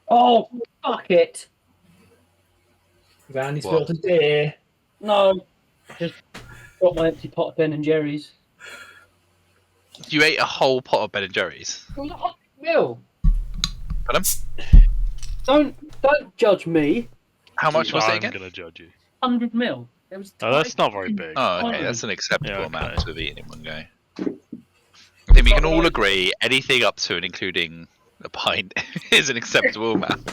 Oh, fuck it. Randy What? spilled a beer. No, just got my empty pot of Ben and Jerry's. You ate a whole pot of Ben and Jerry's. It was 100 mil. Pardon? Don't judge me. How much was it I'm again? gonna judge you. 100 mil. It was. Oh, that's not very big. Oh, okay, tiny. that's an acceptable Yeah, amount okay. to have eaten in one go. I think we can all agree anything up to and including a pint is an acceptable amount.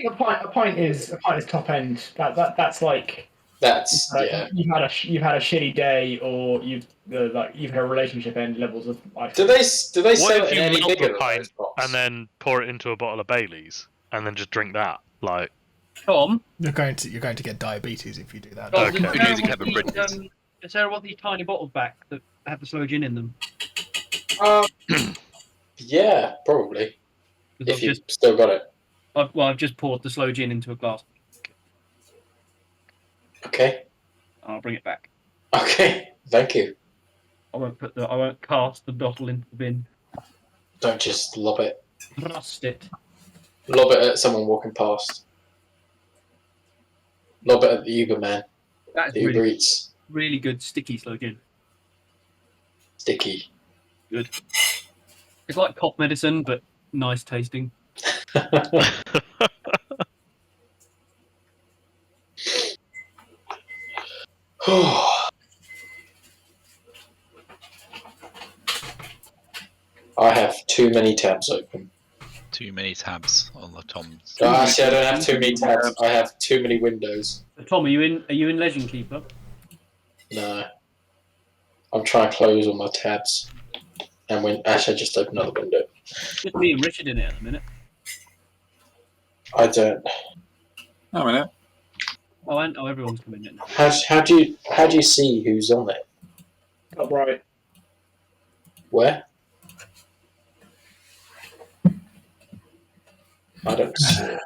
A pint is top end. That's like That's yeah. you've had a shitty day, or you've had a relationship end levels of. Do they sell What if it you any melt bigger the than pint those pots? and then pour it into a bottle of Bailey's and then just drink that? Like, Tom. You're going to get diabetes if you do that. Tom, Okay. does Who Sarah knows, you want can have a Bridges. does Sarah want these tiny bottles back that have the slow gin in them? Yeah, probably. 'Cause If you've still got it. I've just poured the slow gin into a glass. Okay. I'll bring it back. Okay. Thank you. I won't cast the bottle into the bin. Don't just lob it. Thrust it. Lob it at someone walking past. Lob it at the Uber man. That's The Uber really, Eats. really good sticky slow gin. Sticky. Good. It's like cough medicine, but nice tasting. I have too many tabs open. Too many tabs on the Tom's. No, actually, I don't have too many tabs. I have too many windows. Tom, are you in Legend Keeper? No. I'm trying to close all my tabs. And when actually, I just opened another window. Just me and Richard in it at the minute. I don't. Oh, minute. Oh, everyone's coming in now. How do you see who's on it? Top right. Where? I don't see it.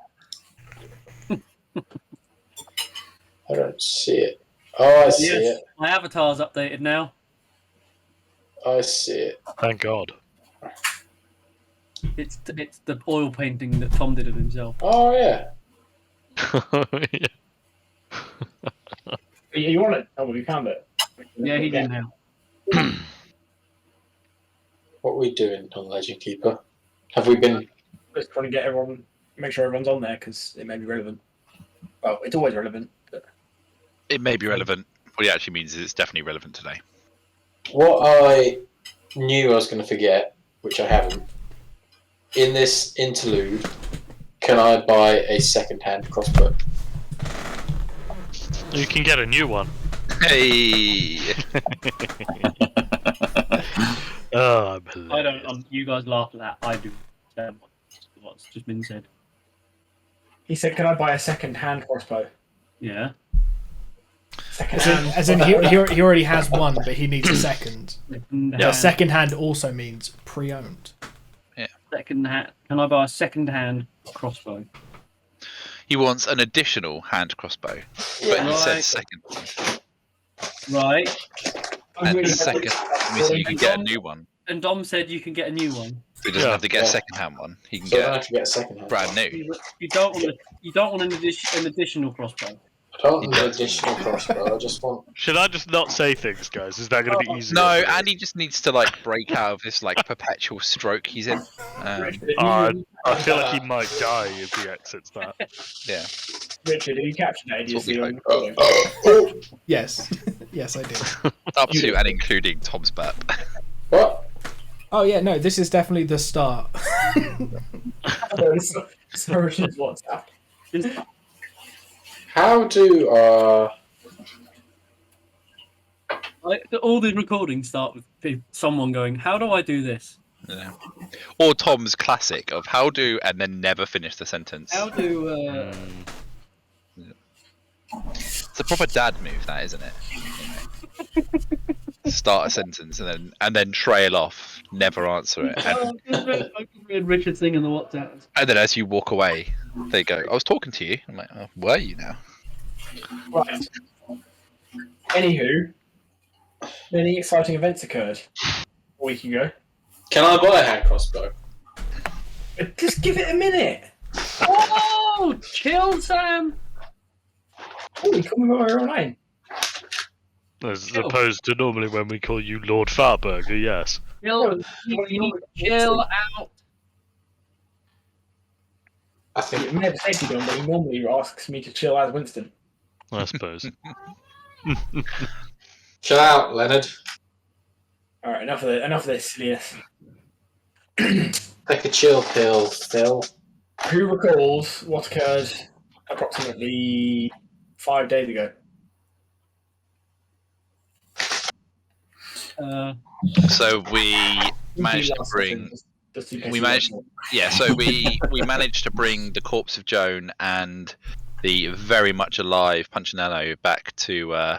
I don't see it. Oh, I see Yes, it. my avatar's updated now. I see it. thank God. It's the oil painting that Tom did of himself. Oh yeah. Yeah. You want it? Oh, well, you found it. Yeah, he did now. What are we doing on Legend Keeper? Have we been? Just trying to get everyone, make sure everyone's on there because it may be relevant. Well, it's always relevant. But... It may be relevant. What it actually means is it's definitely relevant today. What I knew I was going to forget, which I haven't. In this interlude, can I buy a second-hand crossbow? You can get a new one. Hey! Oh, I'm hilarious. I don't. You guys laugh at that. I do. What's just been said. He said, "Can I buy a second-hand crossbow?" Yeah. Second-hand. As in he already has one, but he needs a second. Yeah. Second hand also means pre-owned. Second hand. Can I buy a second-hand crossbow? He wants an additional hand crossbow, but he said second. Right. And second means you can get a new one. And Dom said you can get a new one. He doesn't Yeah. have to get a second-hand one. He can So I don't get have to get a second-hand. brand new. You don't want. You don't want an additional crossbow. I don't want an additional crossbow. I just want. Should I just not say things, guys? Is that going to be easier? No, Andy just needs to like break out of this like perpetual stroke he's in. I feel like he might die if he exits that. Yeah. Richard, did you capture that That's what we idiocy? hope. Yes, yes, I did. Up to and including Tom's burp. What? Oh yeah, no, this is definitely the start. So Richard's WhatsApp. How do All the recordings start with someone going, "How do I do this? Yeah. Or Tom's classic of how do and then never finish the sentence. How do?" It's a proper dad move, that isn't it? You know, start a sentence and then trail off, never answer it, I just read Richard singing the WhatsApp. and then as you walk away, they go, "I was talking to you." I'm like, "Oh, were you now?" Right. Anywho, many exciting events occurred a week ago. can I buy a hand crossbow? Just give it a minute. Oh, chill, Sam. Oh, you call me by my real name. As opposed to normally when we call you Lord Fartburger, yes. Chill, chill out. I You think may have said you don't, but he normally asks me to chill as Winston. I suppose. chill out, Leonard. All right, enough of this silliness. Take a chill pill, Phil. Who recalls what occurred approximately 5 days ago? So we managed to Last bring. sentence, just in case We you managed. don't know. Yeah, so we managed to bring the corpse of Joan and the very much alive Punchinello back to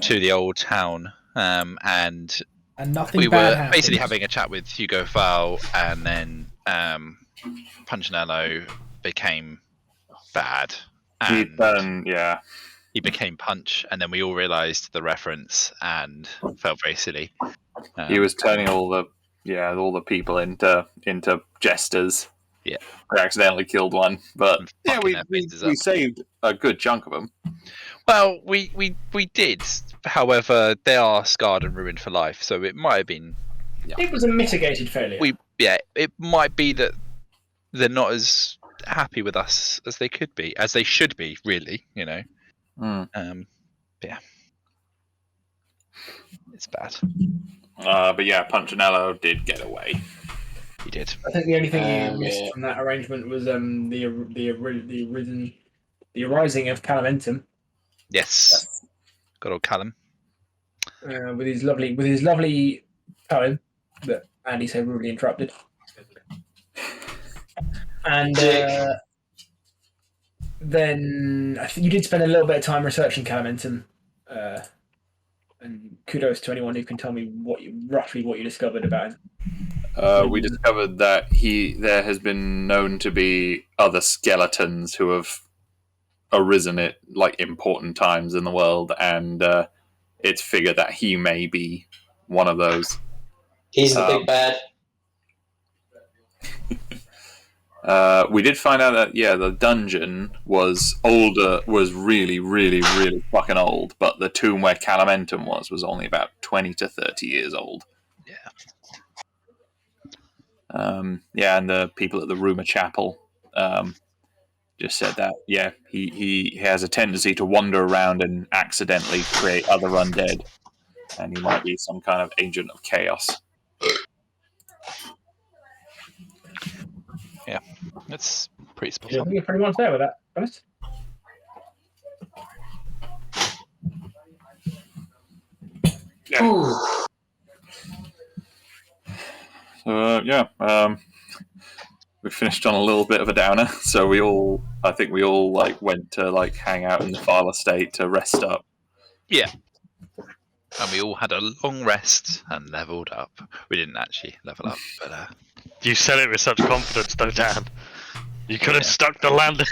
the old town, and And nothing we bad were happened. basically having a chat with Hugo Fowl, and then Punchinello became bad, and he became Punch, and then we all realised the reference and felt very silly. He was turning all the people into jesters. Yeah. We accidentally killed one, but And yeah, fucking we their faces we up. saved a good chunk of them. Well, we did. However, they are scarred and ruined for life, so it might have been. It was a mitigated failure. It might be that they're not as happy with us as they could be, as they should be, really. You know. Yeah. It's bad. But yeah, Punchinello did get away. He did. I think the only thing you missed Yeah. from that arrangement was the arising of Calaventum Yes. Good old Callum. with his lovely poem that Andy so rudely interrupted. And then I think you did spend a little bit of time researching Calaventum. And kudos to anyone who can tell me roughly what you discovered about him. We discovered that there has been known to be other skeletons who have arisen at like important times in the world, and it's figured that he may be one of those. He's the big bad. We did find out that the dungeon was older, was really, really, really fucking old, but the tomb where Calamentum was only about 20 to 30 years old. And the people at the Rumour Chapel just said that he has a tendency to wander around and accidentally create other undead, and he might be some kind of agent of chaos. That's pretty spot I on. think you're pretty much there with that, honest. Ooh. So we finished on a little bit of a downer. So I think we all went to hang out in the File Estate to rest up. And we all had a long rest and leveled up. We didn't actually level up, but You said it with such confidence, though, Dan. You could have stuck the landing.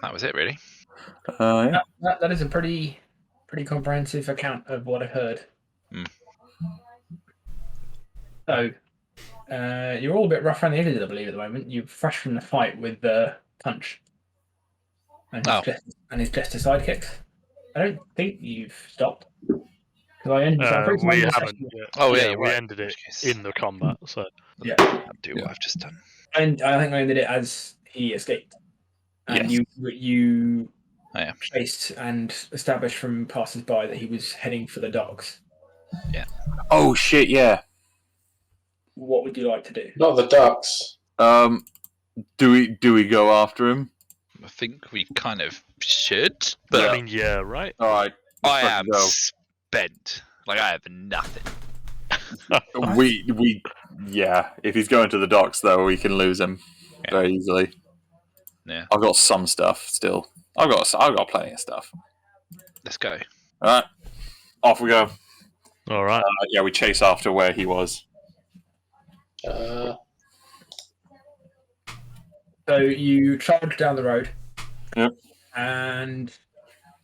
that was it, really. That is a pretty comprehensive account of what I've heard. Mm. So, you're all a bit rough around the edges, I believe, at the moment. You're fresh from the fight with Punch and his jester sidekicks. I don't think you've stopped. Because I ended. I'm pretty sure We your haven't session- yet. Oh, yeah, you're we right. ended it in the combat. So Yeah, I'll do what I've just done. and I think I ended it as he escaped, and Yes. you Oh, yeah. traced and established from passers-by that he was heading for the docks. Oh shit! Yeah. What would you like to do? Not the ducks. Do we go after him? I think we kind of should, I but mean, yeah, right. All right. I let's am go. spent. Like, I have nothing. We if he's going to the docks though, we can lose him very easily. Yeah. I've got some stuff still. I've got plenty of stuff. Let's go. All right, off we go. All right. We chase after where he was. So you trudge down the road. Yep. And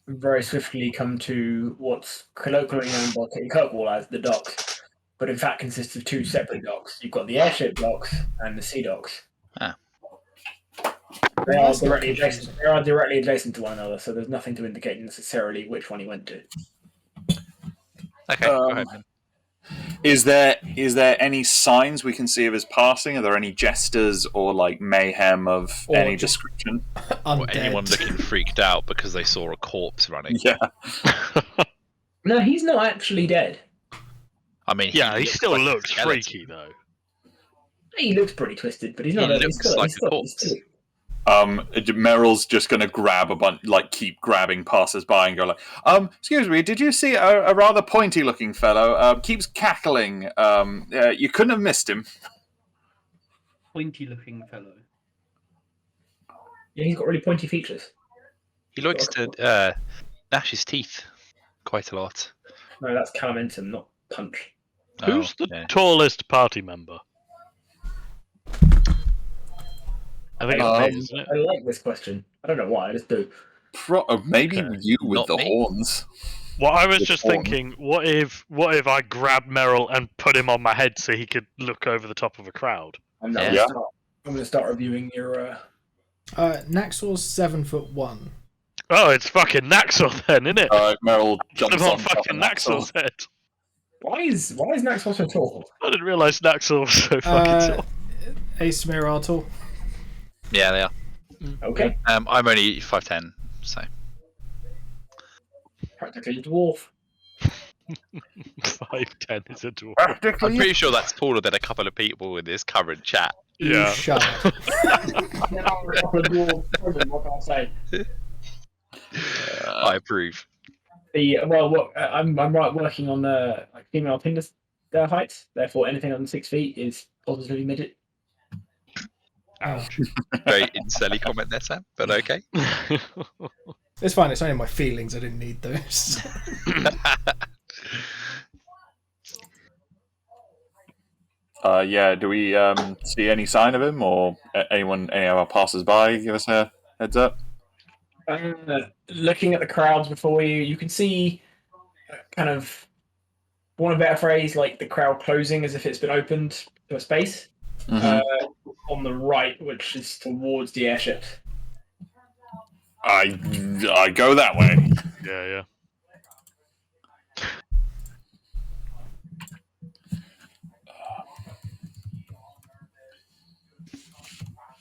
very swiftly come to what's colloquially known by Kitty Kirkwall as the docks, but in fact consists of two separate docks. You've got the airship docks and the sea docks. Ah. They are directly adjacent. They are directly adjacent to one another, so there's nothing to indicate necessarily which one he went to. Okay, go ahead. Then. Is there any signs we can see of his passing? Are there any jesters or like mayhem of Or any just- description? Or Undead. anyone looking freaked out because they saw a corpse running. Yeah. No, he's not actually dead. I mean, Yeah, he looks still like a looks skeleton. freaky though. He looks pretty twisted, but he's not. He He's looks still, like he's a still, corpse. he's still, Meryl's just going to grab a bunch, like keep grabbing passers-by and go like, excuse me, did you see a rather pointy-looking fellow? Keeps cackling. You couldn't have missed him. Pointy-looking fellow. yeah, he's got really pointy features. He likes to gnash his teeth quite a lot. No, that's Calaminton, not Punch. Who's the yeah. tallest party member? I think it's me, isn't it? I like this question. I don't know why. I just do. Maybe Okay. you with Not the me. horns. Well, I was Good just point. thinking, what if I grabbed Merrill and put him on my head so he could look over the top of a crowd? I'm Yeah. going to start reviewing your. Naxor's 7'1". Oh, it's fucking Naxor then, isn't it? All right, Meryl Put jumps him on on top fucking of Naxor. Naxor's head. Why is Naxor so tall? I didn't realise Naxor was so fucking tall. Ace Miratle. Yeah, they are. Okay, I'm only 5'10", so practically a dwarf. 5'10" is a dwarf. I'm Practically. pretty sure that's taller than a couple of people in this current chat. You Yeah. shut up. What can I say? I approve. I'm right working on like female Tinder heights. Therefore, anything under 6 feet is positively midget. Ouch. Very incelly comment there, Sam, but okay. It's fine. It's only my feelings. I didn't need those. Yeah. Do we see any sign of him, or any of our passers-by give us a heads up? Looking at the crowds before you, you can see kind of, want a better phrase, like the crowd closing as if it's been opened to a space Mhm. on the right, which is towards the airship. I go that way. Yeah.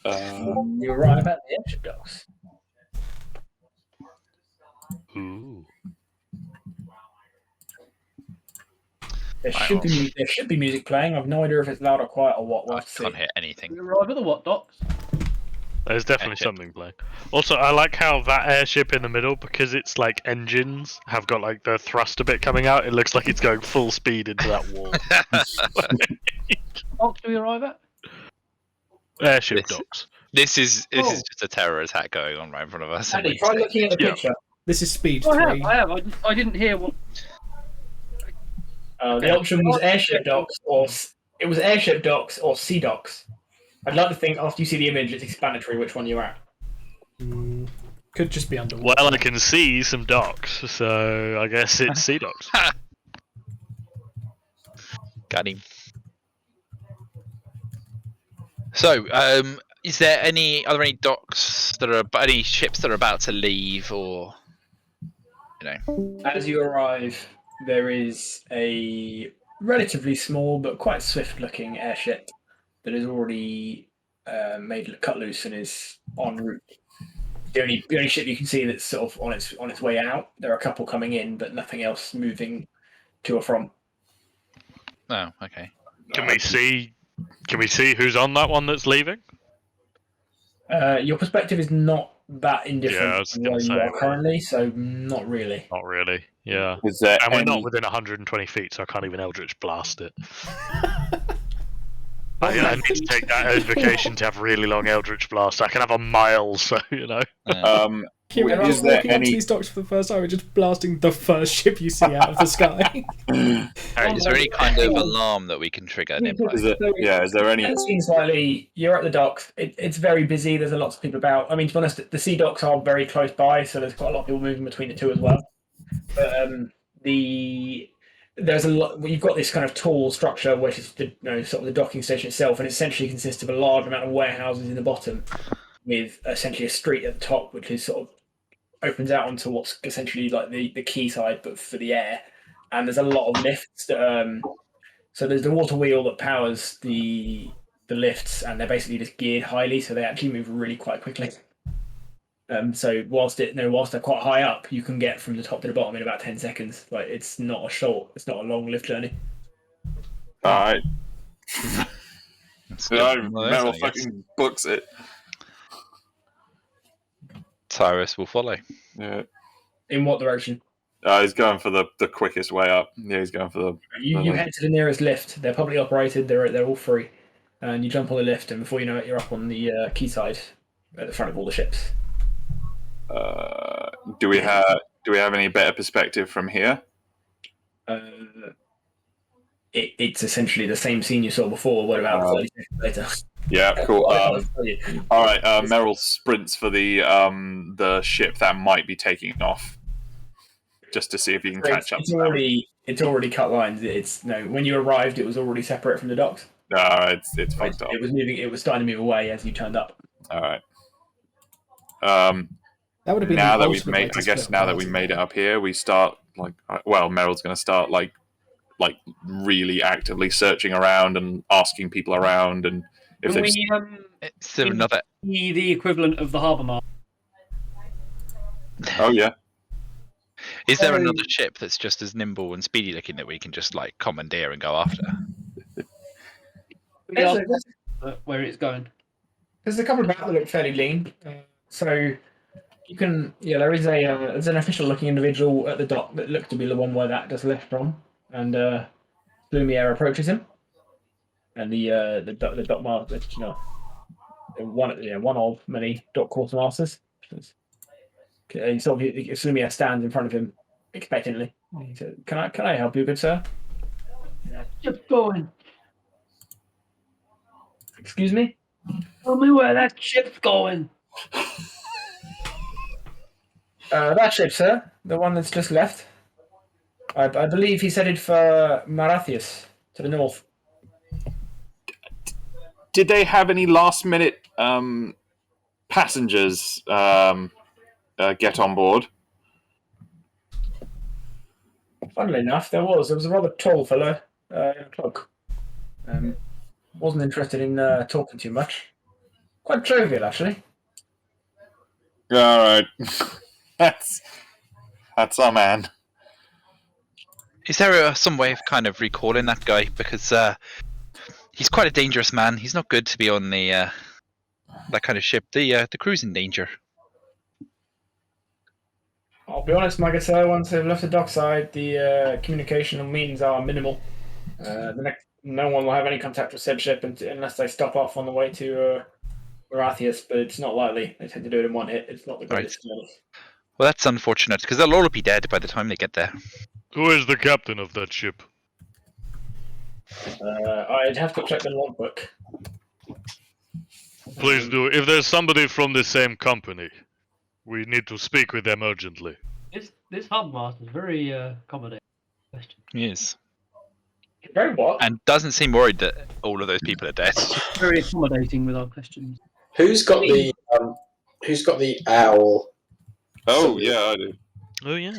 You're right about the airship docks. Ooh. There should be music playing. I've no idea if it's loud or quiet or what. We'll I have to can't see. hear anything. We arrive at the what docks? There's definitely Airship. something playing. Also, I like how that airship in the middle, because it's like engines have got like the thruster bit coming out. It looks like it's going full speed into that wall. Docks do we arrive at? Airship This- docks. This is Oh. just a terror attack going on right in front of us. Andy, try looking at the Yeah. picture. This is speed Oh, 3. I have. I didn't hear what. The option was airship docks it was airship docks or sea docks. I'd like to think after you see the image, it's explanatory which one you're at. Could just be underwater. Well, I can see some docks, so I guess it's sea docks. Got him. So, are there any docks that are any ships that are about to leave, or As you arrive, there is a relatively small but quite swift-looking airship that is already cut loose and is en route. The only ship you can see that's sort of on its way out. There are a couple coming in, but nothing else moving to or from. oh, okay. Can we see who's on that one that's leaving? Your perspective is not that indifferent Yeah, I was to gonna where you say. are currently, so not really. Not really. Yeah. Is there And we're any... not within 120 feet, so I can't even Eldritch blast it. I need to take that invocation to have really long Eldritch Blast. I can have a mile, so, you know. Can you imagine Is there walking onto any? these docks for the first time and just blasting the first ship you see out of the sky? Is there any kind of alarm that we can trigger nearby? Is there any? It seems slightly. You're at the docks. It's very busy. There's a lot of people about. I mean, to be honest, the sea docks are very close by, so there's quite a lot of people moving between the two as well. But there's a lot. You've got this kind of tall structure, which is sort of the docking station itself, and it essentially consists of a large amount of warehouses in the bottom, with essentially a street at the top, which is sort of opens out onto what's essentially like the quay side, but for the air. And there's a lot of lifts. So there's the water wheel that powers the lifts, and they're basically just geared highly, so they actually move really quite quickly. So whilst they're quite high up, you can get from the top to the bottom in about 10 seconds. Like it's not a long lift journey. All right. Meryl fucking books it. Tyrus will follow. Yeah. In what direction? He's going for the quickest way up. Yeah, he's going for the. You head to the nearest lift. They're publicly operated. They're all free, and you jump on the lift, and before you know it, you're up on the quayside at the front of all the ships. Do we have any better perspective from here? It's essentially the same scene you saw before. What about 30 seconds later? Yeah, cool. All right, Meryl sprints for the ship that might be taking off, just to see if you can catch up. It's already cut lines. When you arrived, it was already separate from the docks. No, it's fucked up. It was moving. It was starting to move away as you turned up. All right. That would have been Now the that we've ultimate made, way to I guess split now up that the we party. made it up here, we start Meryl's going to start like really actively searching around and asking people around, and if Can they've we Is there another? be the equivalent of the harbour master? oh yeah. Is there another ship that's just as nimble and speedy looking that we can just like commandeer and go after? We ask where it's going. There's a couple about that look fairly lean. So you can, there's an official looking individual at the dock that looked to be the one where that just left from, and Lumiere approaches him, and the dock master, one of many dock quartermasters. Lumiere stands in front of him expectantly. He said, "Can I help you, good sir?" Ship's going. Excuse me. Tell me where that ship's going. That ship, sir, the one that's just left. I believe he's headed for Marathias to the north. Did they have any last minute passengers get on board? Funnily enough, there was a rather tall fellow in a cloak. Wasn't interested in talking too much. Quite jovial, actually. All right, that's our man. Is there some way of kind of recalling that guy? Because he's quite a dangerous man. He's not good to be on the that kind of ship. The crew's in danger. I'll be honest, my good sir, once they've left the dockside, the communication means are minimal. No one will have any contact with said ship unless they stop off on the way to Marathias, but it's not likely. They tend to do it in one hit. It's not the greatest journey. Well, that's unfortunate because they'll all be dead by the time they get there. Who is the captain of that ship? I'd have to check the logbook. Please do. If there's somebody from the same company, we need to speak with them urgently. This harbour master is very accommodating. Question. Yes. Very what? And doesn't seem worried that all of those people are dead. Very accommodating with our questions. Who's got the owl? Oh yeah, I do. Oh yeah.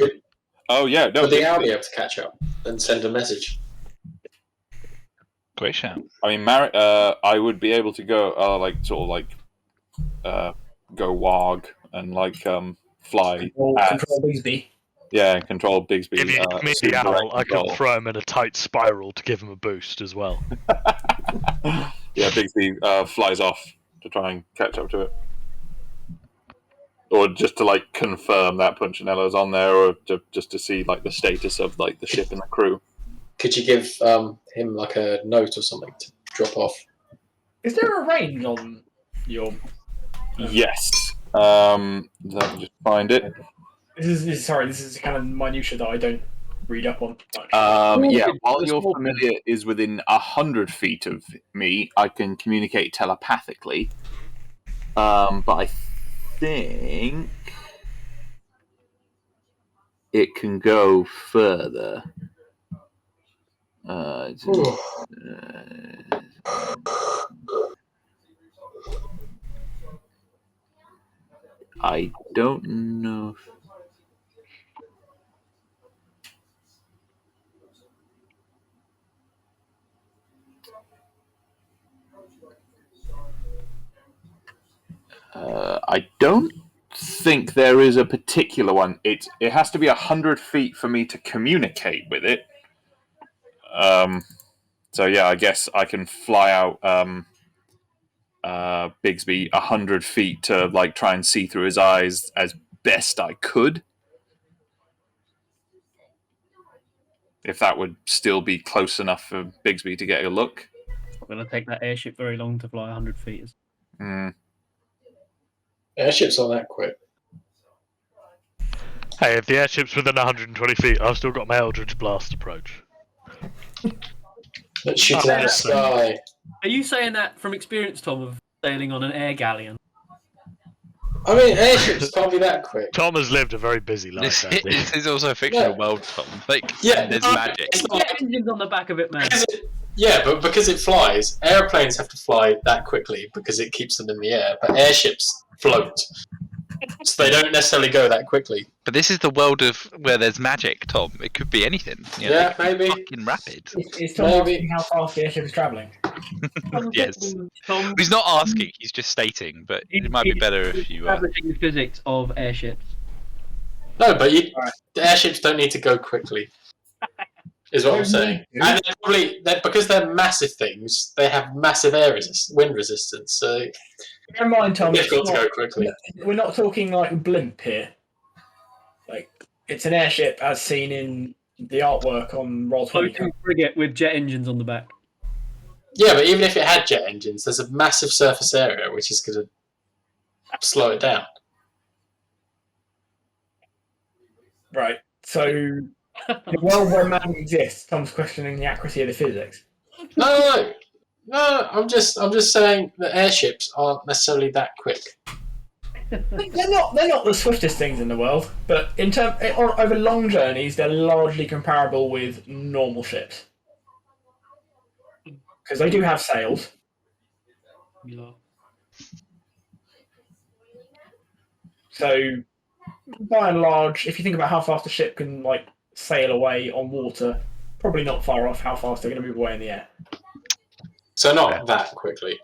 Oh yeah, no. Would the owl be able to catch up and send a message? Great shout. I mean, I would be able to go, go wog and fly. Control Bigsby. Yeah, control Bigsby. If you give me assume the direct owl, I can control. throw him in a tight spiral to give him a boost as well. Yeah, Bigsby flies off to try and catch up to it, or just to confirm that Punchinello's on there, or just to see the status of the ship and the crew. Could you give him a note or something to drop off? Is there a range on your? Yes. Let me just find it. This is kind of minutia that I don't read up on much. Yeah, while your familiar is within 100 feet of me, I can communicate telepathically. But I think it can go further. I don't know. I don't think there is a particular one. It has to be 100 feet for me to communicate with it. So yeah, I guess I can fly out Bigsby 100 feet to like try and see through his eyes as best I could. If that would still be close enough for Bigsby to get a look. It's not going to take that airship very long to fly 100 feet. Airships aren't that quick. Hey, if the airship's within 120 feet, I've still got my Eldritch Blast approach. Let's shoot it out of the sky. Are you saying that from experience, Tom, of sailing on an air galleon? I mean, airships can't be that quick. Tom has lived a very busy life. This is also a fictional Yeah. world, Tom. Like, Yeah, there's magic. It's not Jet engines on the back of it, man. but because it flies, airplanes have to fly that quickly because it keeps them in the air. But airships float, so they don't necessarily go that quickly. But this is the world of where there's magic, Tom. It could be anything. You know, Yeah, it could be maybe. fucking rapid. Is Tom asking how fast the airship is travelling? Yes. Tom, He's not asking, he's just stating, but it might be better if you... establishing the physics of airships. No, but the airships don't need to go quickly. Is what I'm saying. And because they're massive things, they have massive wind resistance. So Bear in mind, Tom, it's difficult to go quickly. we're not talking like blimp here. Like it's an airship as seen in the artwork on Roll20. Floating frigate with jet engines on the back. Yeah, but even if it had jet engines, there's a massive surface area which is going to slow it down. Right. So the world where man exists, Tom's questioning the accuracy of the physics. No. I'm just saying that airships aren't necessarily that quick. They're not the swiftest things in the world, but over long journeys, they're largely comparable with normal ships because they do have sails. Yeah. So, by and large, if you think about how fast a ship can like sail away on water, probably not far off how fast they're going to move away in the air. So not that quickly.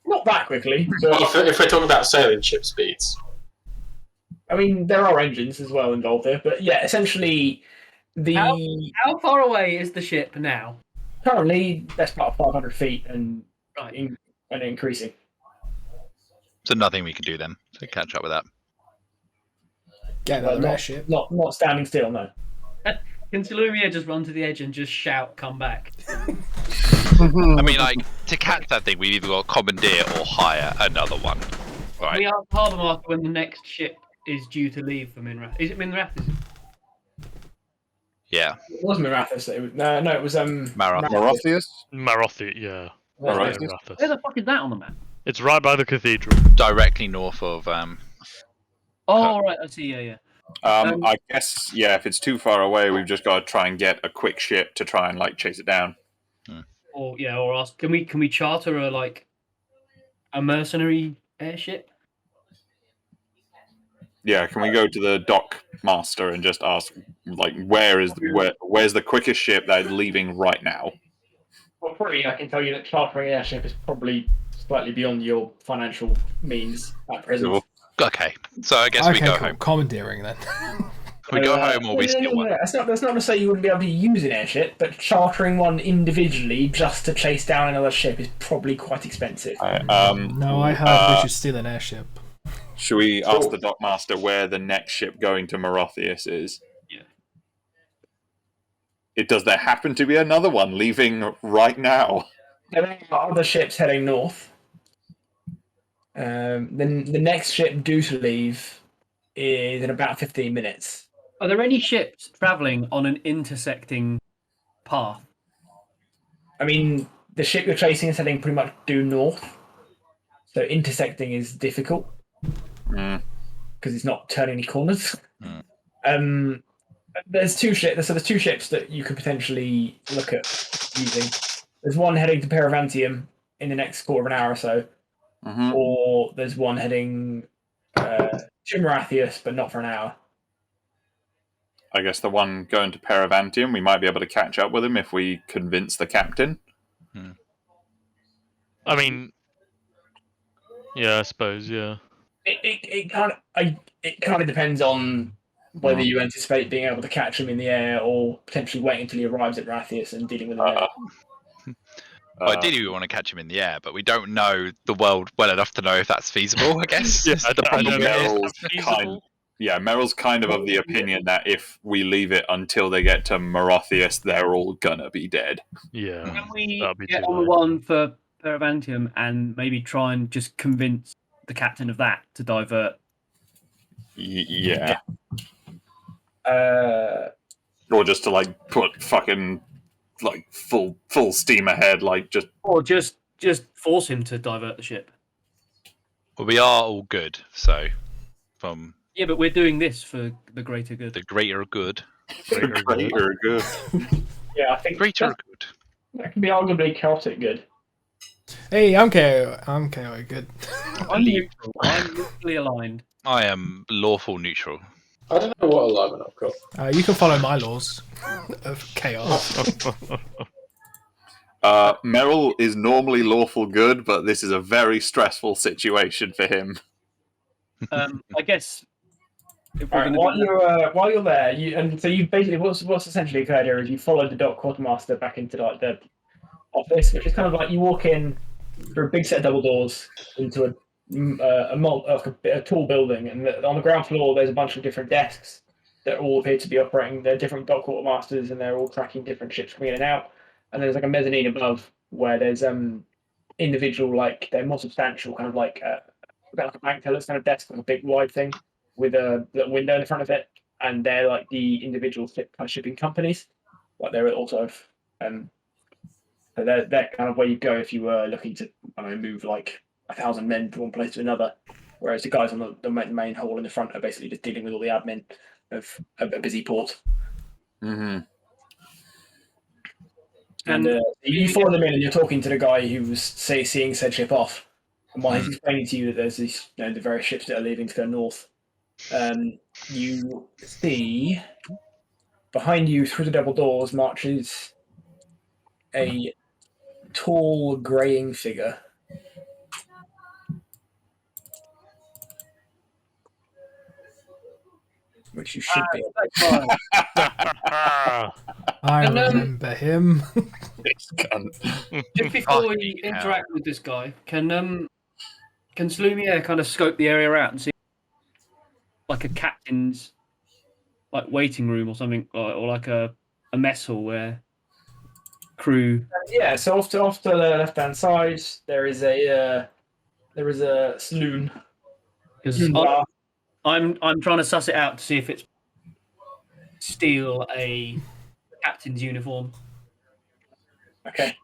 Not that quickly, Well, but if we're talking about sailing ship speeds. I mean there are engines as well involved there. But yeah, essentially, How far away is the ship now? currently that's about 500 feet and Right. and increasing. So nothing we can do then to catch up with that. Get Well, another airship. Not standing still, no. Can Salumia just run to the edge and just shout, "Come back"? I mean, like, to catch that thing, we've either got to commandeer or hire another one. Right. We asked Harder Master when the next ship is due to leave for Minrath. Is it Minrath? Yeah. It was Marathis. It was Marath. Morothius? Marothi, yeah. Alright. Marathis. Where the fuck is that on the map? It's right by the cathedral. Directly north of... Oh, right. I see. Yeah. I guess, yeah, if it's too far away, we've just got to try and get a quick ship to try and like chase it down. Or ask. Can we charter a mercenary airship? Yeah, can we go to the dock master and just ask, like, where's the quickest ship that is leaving right now? Well, probably I can tell you that chartering an airship is probably slightly beyond your financial means at present. Sure. Okay, so I guess we go home. Commandeering then. We go home or we steal one. That's not to say you wouldn't be able to use an airship, but chartering one individually just to chase down another ship is probably quite expensive. No, I heard we should steal an airship. Should we ask the dock master where the next ship going to Morothius is? Yeah. Does there happen to be another one leaving right now? There are other ships heading north. Then the next ship due to leave is in about 15 minutes. Are there any ships traveling on an intersecting path? I mean, the ship you're chasing is heading pretty much due north, so intersecting is difficult because it's not turning any corners. There's two ships. So there's two ships that you could potentially look at using. There's one heading to Paravantium in the next quarter of an hour or so, or there's one heading to Marathius, but not for an hour. I guess the one going to Paravantium, we might be able to catch up with him if we convince the captain. I mean, yeah, I suppose, yeah. It kind of depends on whether you anticipate being able to catch him in the air or potentially wait until he arrives at Marathius and dealing with him there. Well, ideally, we want to catch him in the air, but we don't know the world well enough to know if that's feasible, I guess. I don't know if Meryl's that's feasible. Meryl's kind of the opinion that if we leave it until they get to Marathius, they're all gonna be dead. Yeah. Can we that'd be get too on the low. one for Paravantium and maybe try and just convince the captain of that to divert? Yeah. Or Or just to like put fucking like full steam ahead, like just Or just force him to divert the ship? Well, we are all good, so from Yeah, but we're doing this for the greater good. the greater good. greater good. yeah, I think Greater that, good. that can be arguably chaotic good. Hey, I'm KO. I'm KO. Good. I'm neutral. I'm neutrally aligned. I am lawful neutral. I don't know what alignment I've got. You can follow my laws of chaos. Meryl is normally lawful good, but this is a very stressful situation for him. I guess. If we're All right, gonna while you're there, you basically what's essentially occurred here is you followed the dock quartermaster back into like the office, which is kind of like you walk in through a big set of double doors into a tall building, and on the ground floor there's a bunch of different desks that all appear to be operating. They're different dock quartermasters, and they're all tracking different ships coming in and out. And there's like a mezzanine above where there's individual, like they're more substantial, kind of like like a bank teller's kind of desk, like a big wide thing with a little window in the front of it, and they're like the individual shipping companies. Like they're also so they're kind of where you go if you were looking to move like 1,000 men from one place to another. Whereas the guys on the main hall in the front are basically just dealing with all the admin of a busy port. Mm-hmm. And you follow them in, and you're talking to the guy who was seeing said ship off. And while he's explaining to you that there's these, the various ships that are leaving to go north, you see behind you through the double doors marches a tall, greying figure. Which you should be. I remember him. This cunt. Just before we interact with this guy, can Slumiere kind of scope the area out and see like a captain's like waiting room or something, or like a mess hall where crew? Yeah, so off to the left-hand side, there is a saloon. Because I'm trying to suss it out to see if it's steal a captain's uniform. Okay.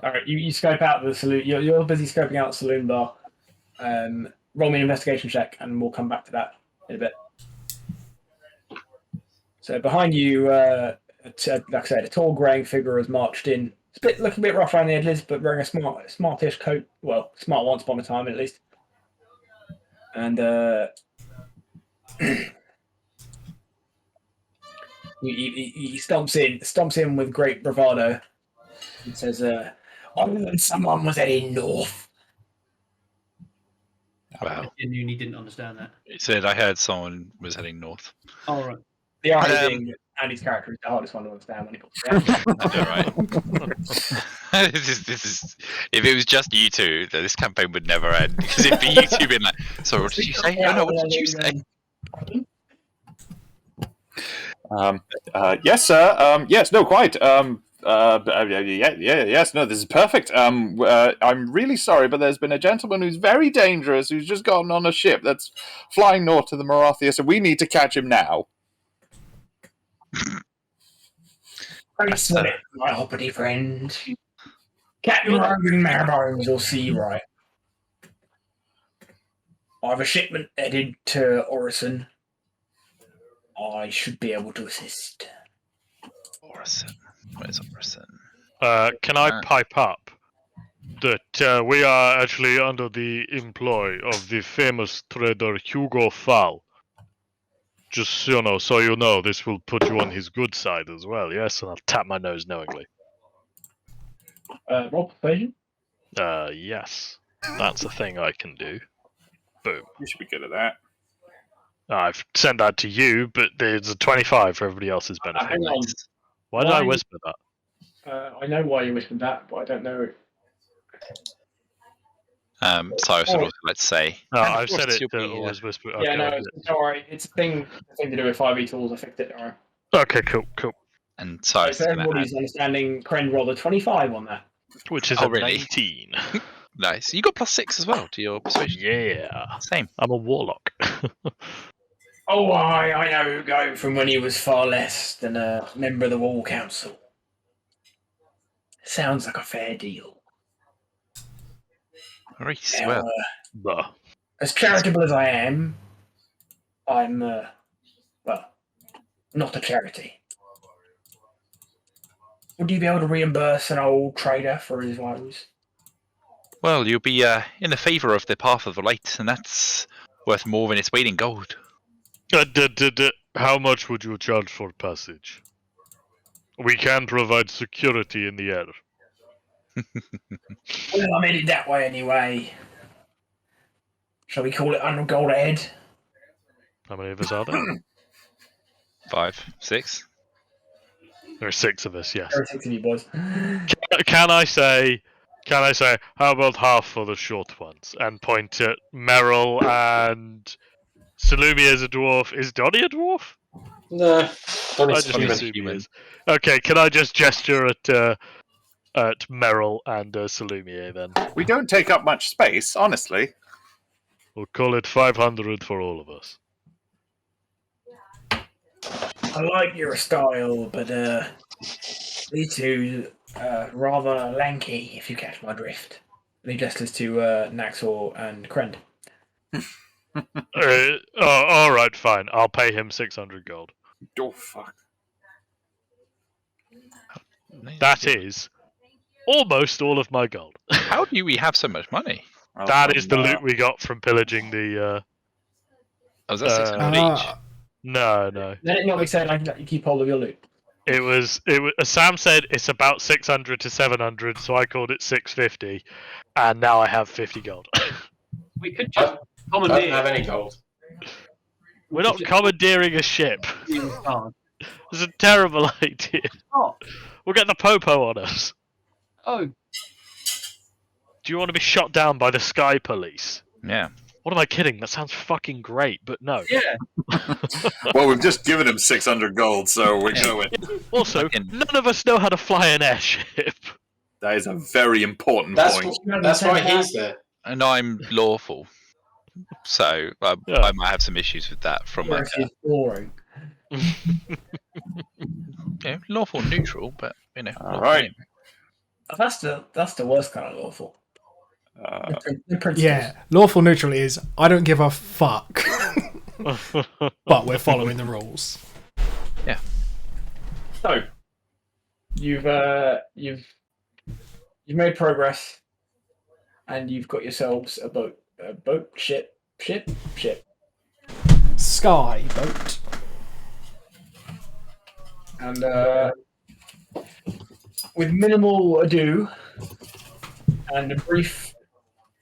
All right. You scope out the saloon. You're busy scoping out the saloon bar. Roll me an investigation check, and we'll come back to that in a bit. So behind you, like I said, a tall greying figure has marched in. It's looking a bit rough around the edges, but wearing a smartish coat. Well, smart once upon a time, at least. And he stomps in with great bravado and says, I heard someone was heading north. Wow. I genuinely didn't understand that. It said I heard someone was heading north. All right. The irony being that Andy's character is the hardest one to understand when he puts it down. I know, right? this is if it was just you two, then this campaign would never end. Because it'd be you two being like, sorry, what did you say? No, what did you say? Yes, sir. Yes, no, quite. Yes, no, this is perfect. I'm really sorry, but there's been a gentleman who's very dangerous who's just gotten on a ship that's flying north to the Marathia, so we need to catch him now. Don't sweat it, my hoppity friend. Captain Rogan Marbones will see you right. I have a shipment headed to Orison. I should be able to assist. Orison. Where's Orison? Can I pipe up that we are actually under the employ of the famous trader Hugo Fall? Just so you know, this will put you on his good side as well. Yes, and I'll tap my nose knowingly. Roll persuasion? Yes, that's a thing I can do. Boom. You should be good at that. I've sent that to you, but there's a 25 for everybody else's benefit. Hang on. Why did I whisper that? I know why you whispered that, but I don't know. Cyrus would also like to say. No, and of I've said course it you'll to be, always whisper. Yeah, Okay, no, I'll it's do alright. It's a thing to do with 5e tools. I fixed it. Alright. it. Okay, cool. And So Cyrus for is gonna everybody's understanding, Kren rolled a 25 on that. Which is Oh, a really? 19. nice. You got +6 as well to your persuasion. Yeah, Same. I'm a warlock. Oh, I know Hugo from when he was far less than a member of the Wall Council. Sounds like a fair deal. Very Now, swell. Bah. as charitable as I am, I'm, well, not a charity. Would you be able to reimburse an old trader for his woes? Well, you'll be in the favour of the Path of the Light, and that's worth more than its weight in gold. How much would you charge for passage? We can provide security in the air. Well, I'm headed that way anyway. Shall we call it 100 gold a head? How many of us are there? 5, 6. There are 6 of us, yes. There are 6 of you boys. Can I say, how about half for the short ones? And point at Merrill and Salumi as a dwarf. Is Donnie a dwarf? No, I Donnie's just human. assume he is. Okay, can I just gesture at Merrill and Salumier then? We don't take up much space, honestly. We'll call it 500 for all of us. I like your style, but these two rather lanky, if you catch my drift. And he gestures to Naxor and Krend. All right, fine. I'll pay him 600 gold. Oh, fuck. That is almost all of my gold. How do we have so much money? That is the loot we got from pillaging the. Oh, is that 600 each? No. Let it not be said like you keep hold of your loot. It was. Sam said it's about 600 to 700, so I called it 650, and now I have 50 gold. We could I just don't commandeer. have any gold. We're not commandeering a ship. It's a terrible idea. Oh, We'll get the popo on us. oh, Do you want to be shot down by the Sky Police? Yeah. What am I kidding? That sounds fucking great, but no. yeah. Well, we've just given him 600 gold, so we're going. Also, Fucking- none of us know how to fly an airship. That is a very important That's point. that's why he's there. And I'm lawful. So Yeah. I might have some issues with that from like It's boring. lawful neutral, but All lawful right. aim. That's the worst kind of lawful. The principles. Yeah, lawful neutral is I don't give a fuck, but we're following the rules. So you've made progress, and you've got yourselves a ship. Sky boat. And with minimal ado and a brief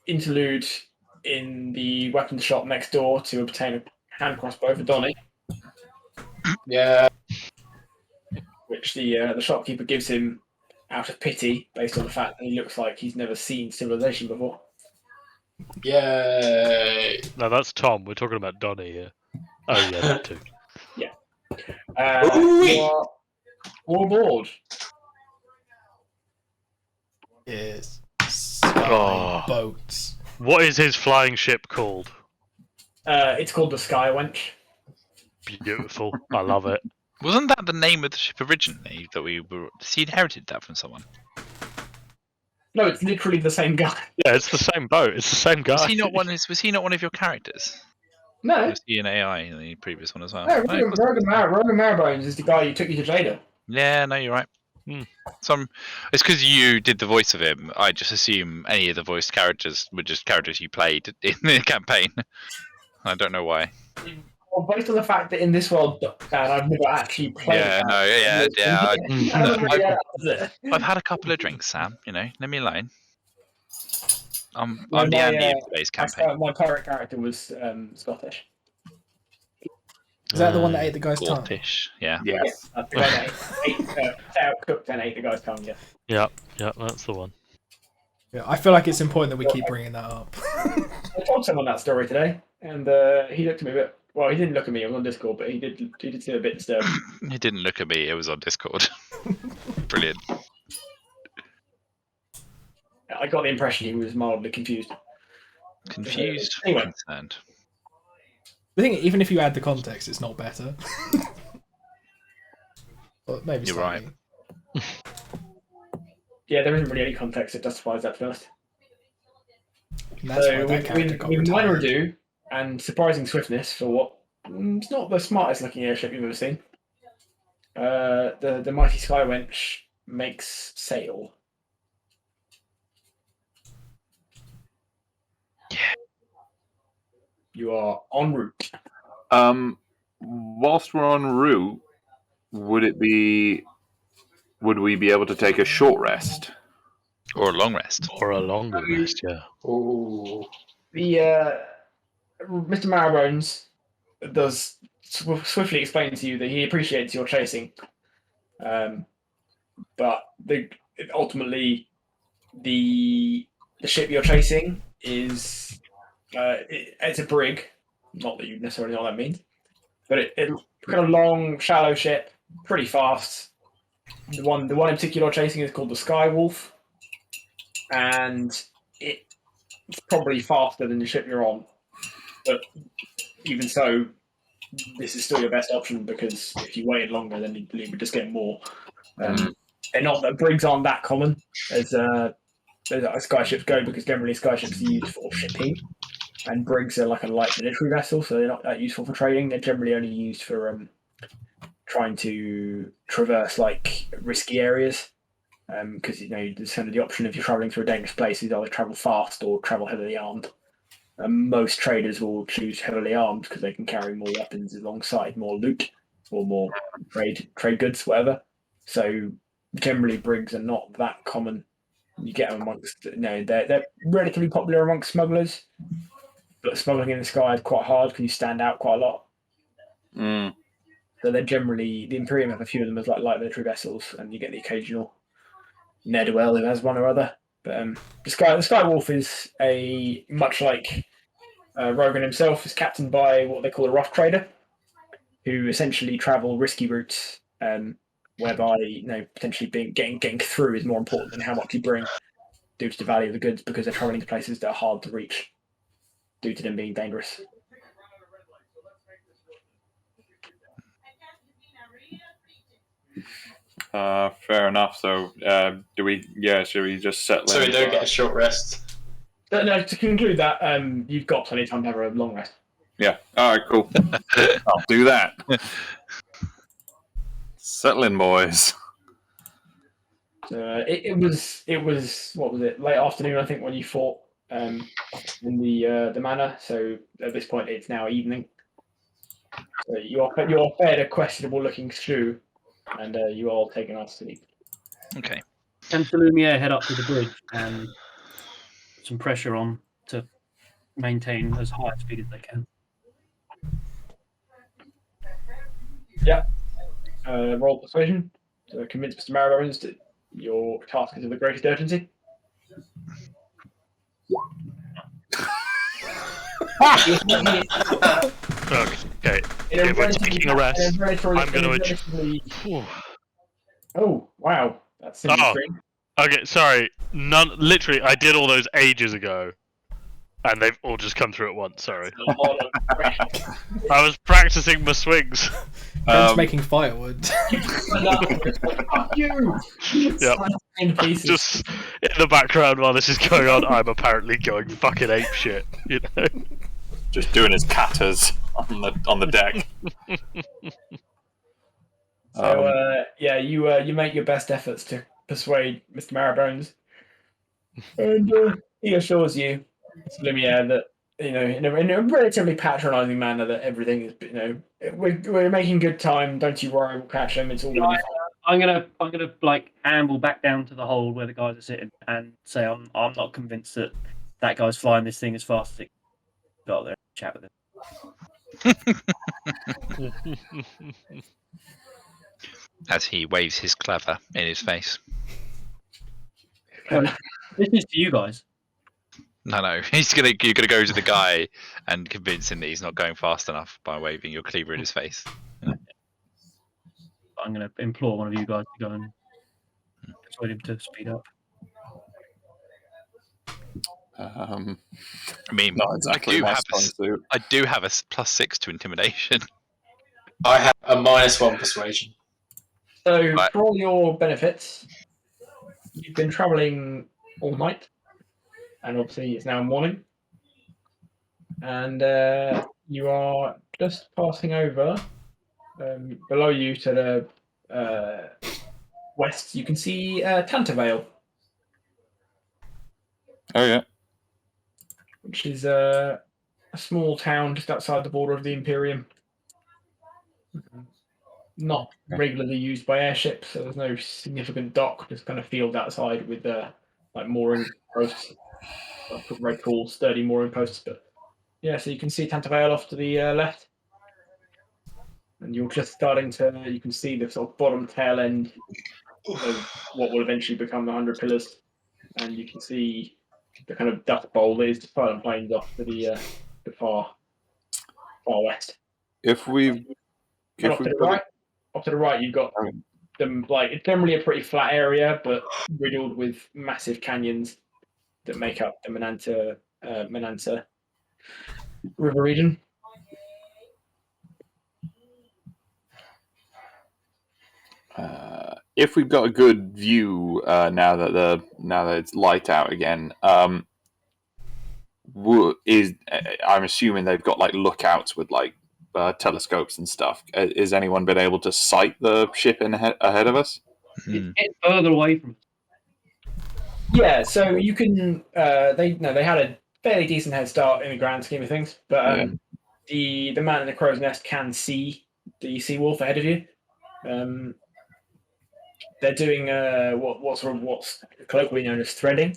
interlude in the weapons shop next door to obtain a hand crossbow for Donnie, Yeah. which the shopkeeper gives him out of pity based on the fact that he looks like he's never seen civilization before. Yay. No, that's Tom. We're talking about Donnie here. Oh yeah, that too. Ooh-wee. You're all aboard. is Sky Boats. What is his flying ship called? It's called the Sky Wench. Beautiful. I love it. Wasn't that the name of the ship originally that we were? He inherited that from someone. No, it's literally the same guy. Yeah, it's the same boat. It's the same guy. Was he not one? Was he not one of your characters? No, Was he an AI in the previous one as well? no, No, it wasn't. Rogan Marrowbones is the guy who took you to Jada. Yeah, no, you're right. It's because you did the voice of him. I just assume any of the voiced characters were just characters you played in the campaign. I don't know why. Well, based on the fact that in this world, I've never actually played. I've had a couple of drinks, Sam. You know, leave me alone. I'm Well, the my, Andy of today's campaign. My current character was Scottish. Is that the one that ate the guy's tongue? Scottish, yeah. Yes, that's the guy that cooked and ate the guy's tongue. Yes. Yeah, that's the one. Yeah, I feel like it's important that we keep bringing that up. I told someone that story today, and he looked at me a bit. Well, he didn't look at me. It was on Discord, but he did seem a bit disturbed. He didn't look at me. It was on Discord. Brilliant. I got the impression he was mildly confused. Confused. Anyway. Concerned. The thing, even if you add the context, it's not better. Or maybe You're slightly. right. Yeah, there isn't really any context that justifies that first. And that's why So that character got with minor retired. ado and surprising swiftness for what it's not the smartest looking airship you've ever seen. The mighty Sky Wench makes sail. Yeah. You are en route. Whilst we're en route, would we be able to take a short rest? Or a long rest. Or a longer rest, yeah. Ooh. The Mr. Marrowbones does swiftly explain to you that he appreciates your chasing, but ultimately the ship you're chasing is it's a brig. Not that you necessarily know what that means, but it's got a long, shallow ship, pretty fast. The one in particular chasing is called the Sky Wolf, and it's probably faster than the ship you're on. But even so, this is still your best option because if you waited longer, then you would just get more. They're not that brigs aren't that common as skyships go because generally skyships are used for shipping, and brigs are like a light military vessel, so they're not that useful for trading. They're generally only used for trying to traverse like risky areas, because there's kind of the option if you're traveling through a dangerous place is either travel fast or travel heavily armed. And most traders will choose heavily armed because they can carry more weapons alongside more loot or more trade goods, whatever. So generally, brigs are not that common. You get them amongst they're relatively popular amongst smugglers, but smuggling in the sky is quite hard because you stand out quite a lot. So they're generally the Imperium have a few of them as like light military vessels, and you get the occasional ne'er-do-well who has one or other. But the Sky Wolf is much like Rogan himself, is captained by what they call a rough trader, who essentially travel risky routes, whereby potentially getting through is more important than how much you bring, due to the value of the goods, because they're traveling to places that are hard to reach, due to them being dangerous. Fair enough. So, should we just settle So in? we don't get a short rest. No, to conclude that, you've got plenty of time to have a long rest. Yeah. All right. Cool. I'll do that. Settle in, boys. It was what was it, late afternoon I think when you fought in the manor. So at this point it's now evening. So you're fed a questionable looking stew, and you all taken off sleep. Okay. Can Lumiere head up to the bridge and put some pressure on to maintain as high a speed as they can? Yeah. Roll persuasion to convince Mr. Marrowbones that your task is of the greatest urgency. Okay. If we're taking a rest, I'm going to. Oh wow, that's interesting. Okay, sorry. None. Literally, I did all those ages ago, and they've all just come through at once. Sorry. I was practicing my swings. Ben's making firewood. Fuck you! Yep. In pieces. Just in the background while this is going on, I'm apparently going fucking ape shit. You know. Just doing his katas on the deck. So you make your best efforts to persuade Mr. Marrowbones, and he assures you, Lumiere, that in a relatively patronising manner that everything is we're making good time. Don't you worry, we'll catch them. It's all gonna be fine. I'm gonna like amble back down to the hold where the guys are sitting and say I'm not convinced that guy's flying this thing as fast as it. Got there, chat with him. As he waves his clever in his face. This is to you guys. No, you're gonna go to the guy and convince him that he's not going fast enough by waving your cleaver in his face. I'm gonna implore one of you guys to go and persuade him to speed up. I mean, not exactly I do have a +6 to intimidation. I have a -1 persuasion. So Right. for all your benefits, you've been travelling all night, and obviously it's now morning, and you are just passing over below you to the west. You can see Tantervale, Oh yeah. which is a small town just outside the border of the Imperium. Not regularly used by airships, so there's no significant dock, just kind of field outside with like mooring posts, like very cool, sturdy mooring posts. But yeah, so you can see Tantervale off to the left, and you're just starting to. You can see the sort of bottom tail end of what will eventually become the 100 Pillars, and you can see the kind of dust bowl that is the Silent Plains off to the far west. If we And off to the right, you've got them. Like it's generally a pretty flat area, but riddled with massive canyons that make up the Menansa River region. if we've got a good view now that it's light out again, I'm assuming they've got like lookouts with like telescopes and stuff. Is anyone been able to sight the ship ahead of us? It's getting further away from us. Yeah, so you can. They had a fairly decent head start in the grand scheme of things, but the man in the crow's nest can see the sea wolf ahead of you. They're doing what's colloquially known as threading,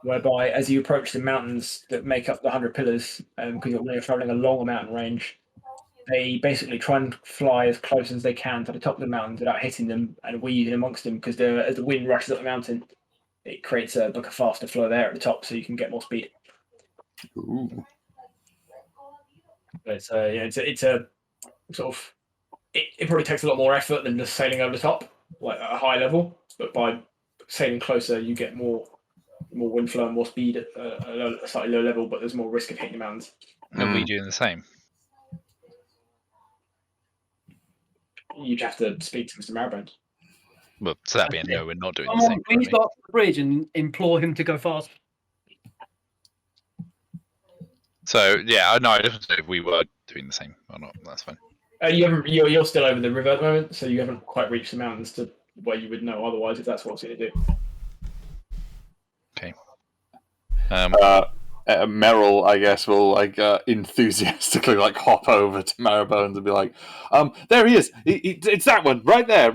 whereby as you approach the mountains that make up the 100 Pillars, because you're traveling along a mountain range, they basically try and fly as close as they can to the top of the mountains without hitting them and weaving amongst them, because as the wind rushes up the mountain, it creates a faster flow of air at the top, so you can get more speed. Ooh. But it's a sort of it probably takes a lot more effort than just sailing over the top, like at a high level. But by sailing closer, you get more wind flow and more speed at a slightly low level. But there's more risk of hitting the mountains. Are we doing the same? You'd have to speak to Mr. Marrowbones. Well, so that'd be a no. We're not doing the same. Please go up to the bridge and implore him to go fast. So yeah, no, I just know if we were doing the same or not. That's fine. You're still over the river at the moment, so you haven't quite reached the mountains to where you would know otherwise if that's what it's going to do. Okay. Merrill, I guess, will enthusiastically hop over to Marrowbones and be like, "There he is! It's that one right there!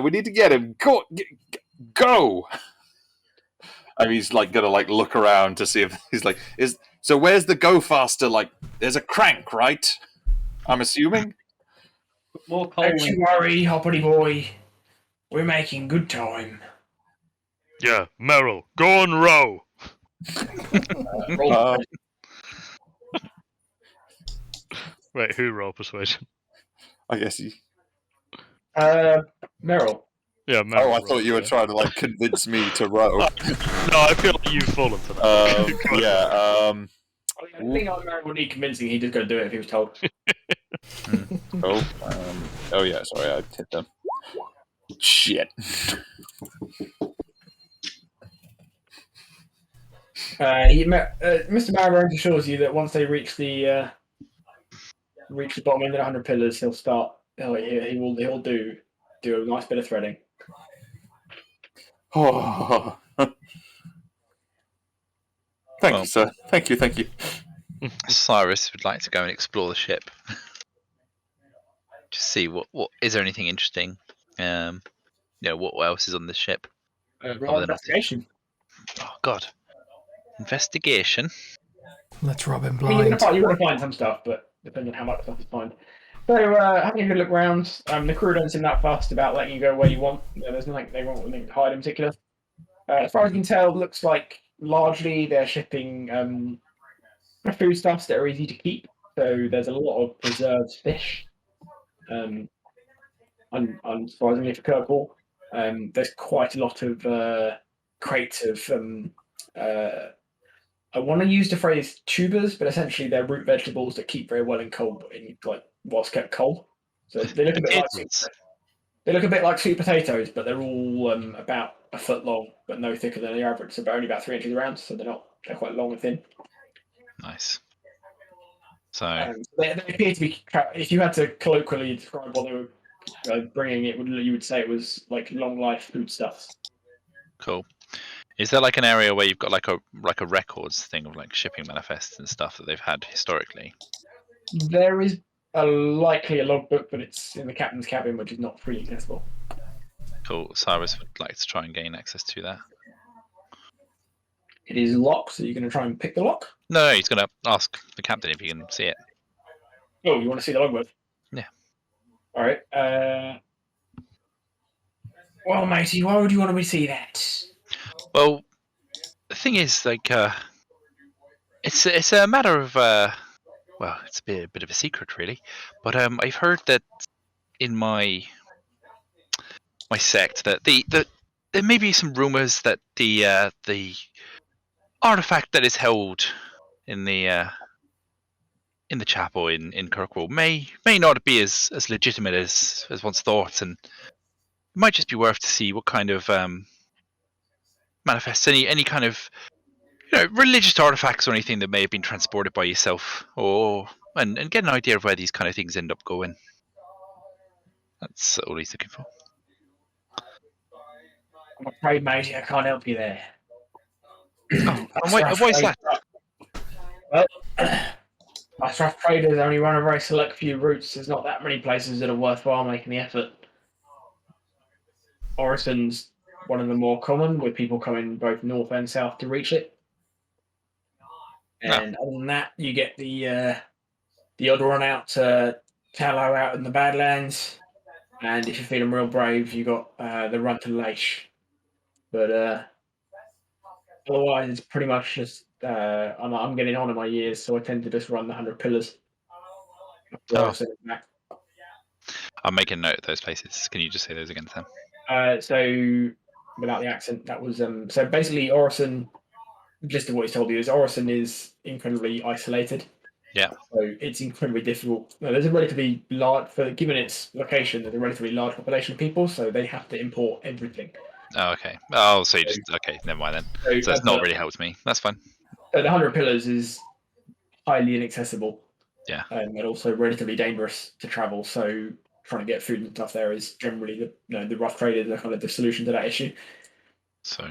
We need to get him! Go!" And he's gonna look around to see if he's so where's the go faster? There's a crank, right? I'm assuming. More coal. Don't you worry, Hoppity boy. We're making good time. Yeah, Merrill, go and row. Wait, who roll persuasion? I guess he. Merrill. Yeah, Oh, I thought you were trying to like convince me to row. No, I feel like you've fallen for that. I think Mary would need convincing. He'd just go do it if he was told. Oh yeah, sorry, I hit them. Shit. Mr. Marrowbones assures you that once they reach the bottom end of the 100 pillars, he'll start. He'll do a nice bit of threading. Oh. Thank you, sir. Thank you. Cyrus would like to go and explore the ship. Just see what is there anything interesting? What else is on the ship? Roll investigation. Oh God, investigation. Let's rob him I mean, you're blind. going to find some stuff, but depending on how much stuff you find. So, having a good look around, the crew don't seem that fussed about letting you go where you want. There's nothing they want to hide in particular. As far as you can tell, looks like largely they're shipping foodstuffs that are easy to keep. So there's a lot of preserved fish. Unsurprisingly for Kirkwall, there's quite a lot of crates of. I want to use the phrase tubers, but essentially they're root vegetables that keep very well in cold, whilst kept cold. So they look a bit like sweet potatoes, but they're all about a foot long, but no thicker than the average. So only about 3 inches around, so they're quite long and thin. Nice. So they appear to be. If you had to colloquially describe what they were bringing, you would say it was like long life foodstuffs. cool. Is there like an area where you've got like a records thing of like shipping manifests and stuff that they've had historically? There is likely a logbook, but it's in the captain's cabin, which is not freely accessible. Cool. Cyrus would like to try and gain access to that. It is locked, so you're going to try and pick the lock? No, he's going to ask the captain if he can see it. Oh, you want to see the logbook? Yeah. All right. Well, matey, why would you want me to see that? Well, the thing is, like, it's a matter of it's a bit of a secret, really. But I've heard that in my sect that there may be some rumors that the artifact that is held in the chapel in Kirkwall may not be as legitimate as once thought, and it might just be worth to see what kind of manifests any kind of religious artifacts or anything that may have been transported by yourself, and get an idea of where these kind of things end up going. That's all he's looking for. I'm afraid, matey, I can't help you there. Why is that? Well, Rough Traders only run a very select few routes. There's not that many places that are worthwhile making the effort. Orison's one of the more common, with people coming both north and south to reach it. And other than that, you get the odd run out to Tallow out in the Badlands, and if you're feeling real brave, you got the run to Laish. But otherwise, it's pretty much just I'm getting on in my years, so I tend to just run the 100 pillars. I'm making note of those places. Can you just say those again, Sam? So, without the accent, that was so basically Orison. Just of what he's told you is Orison is incredibly isolated. Yeah. So it's incredibly difficult. There's a relatively large, given its location, there's a relatively large population of people, so they have to import everything. Oh, okay. Oh, so you just okay. Never mind then. So that's not really helped me. That's fine. So the 100 pillars is highly inaccessible. Yeah. And also relatively dangerous to travel. So trying to get food and stuff there is generally the rough traders are kind of the solution to that issue. So.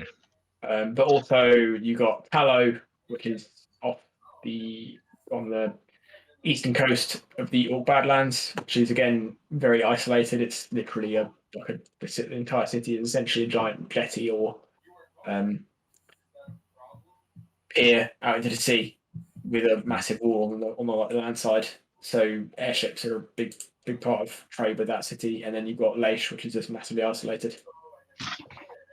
But also you got Tallow, which is on the eastern coast of the Orc Badlands, which is again very isolated. It's literally the entire city is essentially a giant jetty or pier out into the sea with a massive wall on the land side. So airships are a big part of trade with that city, and then you've got Laish, which is just massively isolated.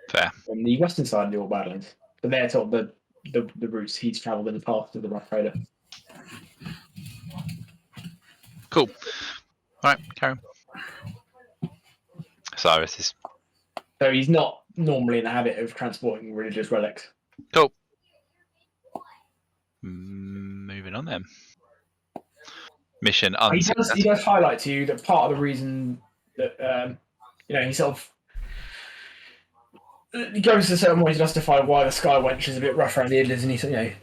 Fair. On the western side of the Orc Badlands, but they're sort of the routes he's travelled in the past of the Rough Trader. Cool. All right, carry on. Cyrus is So he's not normally in the habit of transporting religious relics. Cool. Moving on then. Mission He unsuccessful. does highlight to you that part of the reason that he sort of he goes to certain ways to justify why the Sky Wench is a bit rough around the edges, and he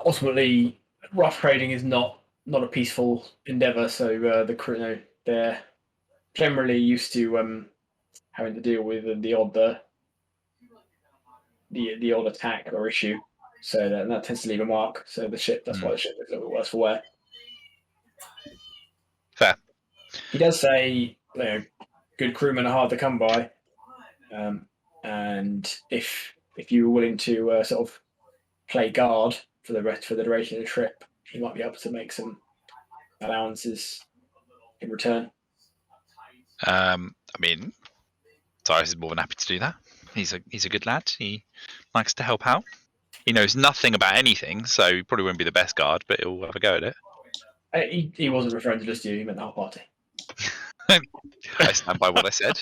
ultimately rough trading is not a peaceful endeavour. So the crew, they're generally used to having to deal with the odd attack or issue. So that tends to leave a mark. So the ship, that's why the ship is a little bit worse for wear. Fair. He does say, good crewmen are hard to come by, and if you were willing to sort of play guard for the duration of the trip, he might be able to make some allowances in return. I mean, Cyrus is more than happy to do that. He's a good lad. He likes to help out. He knows nothing about anything, so he probably won't be the best guard, but he'll have a go at it. He wasn't referring to just you; he meant the whole party. I stand by what I said.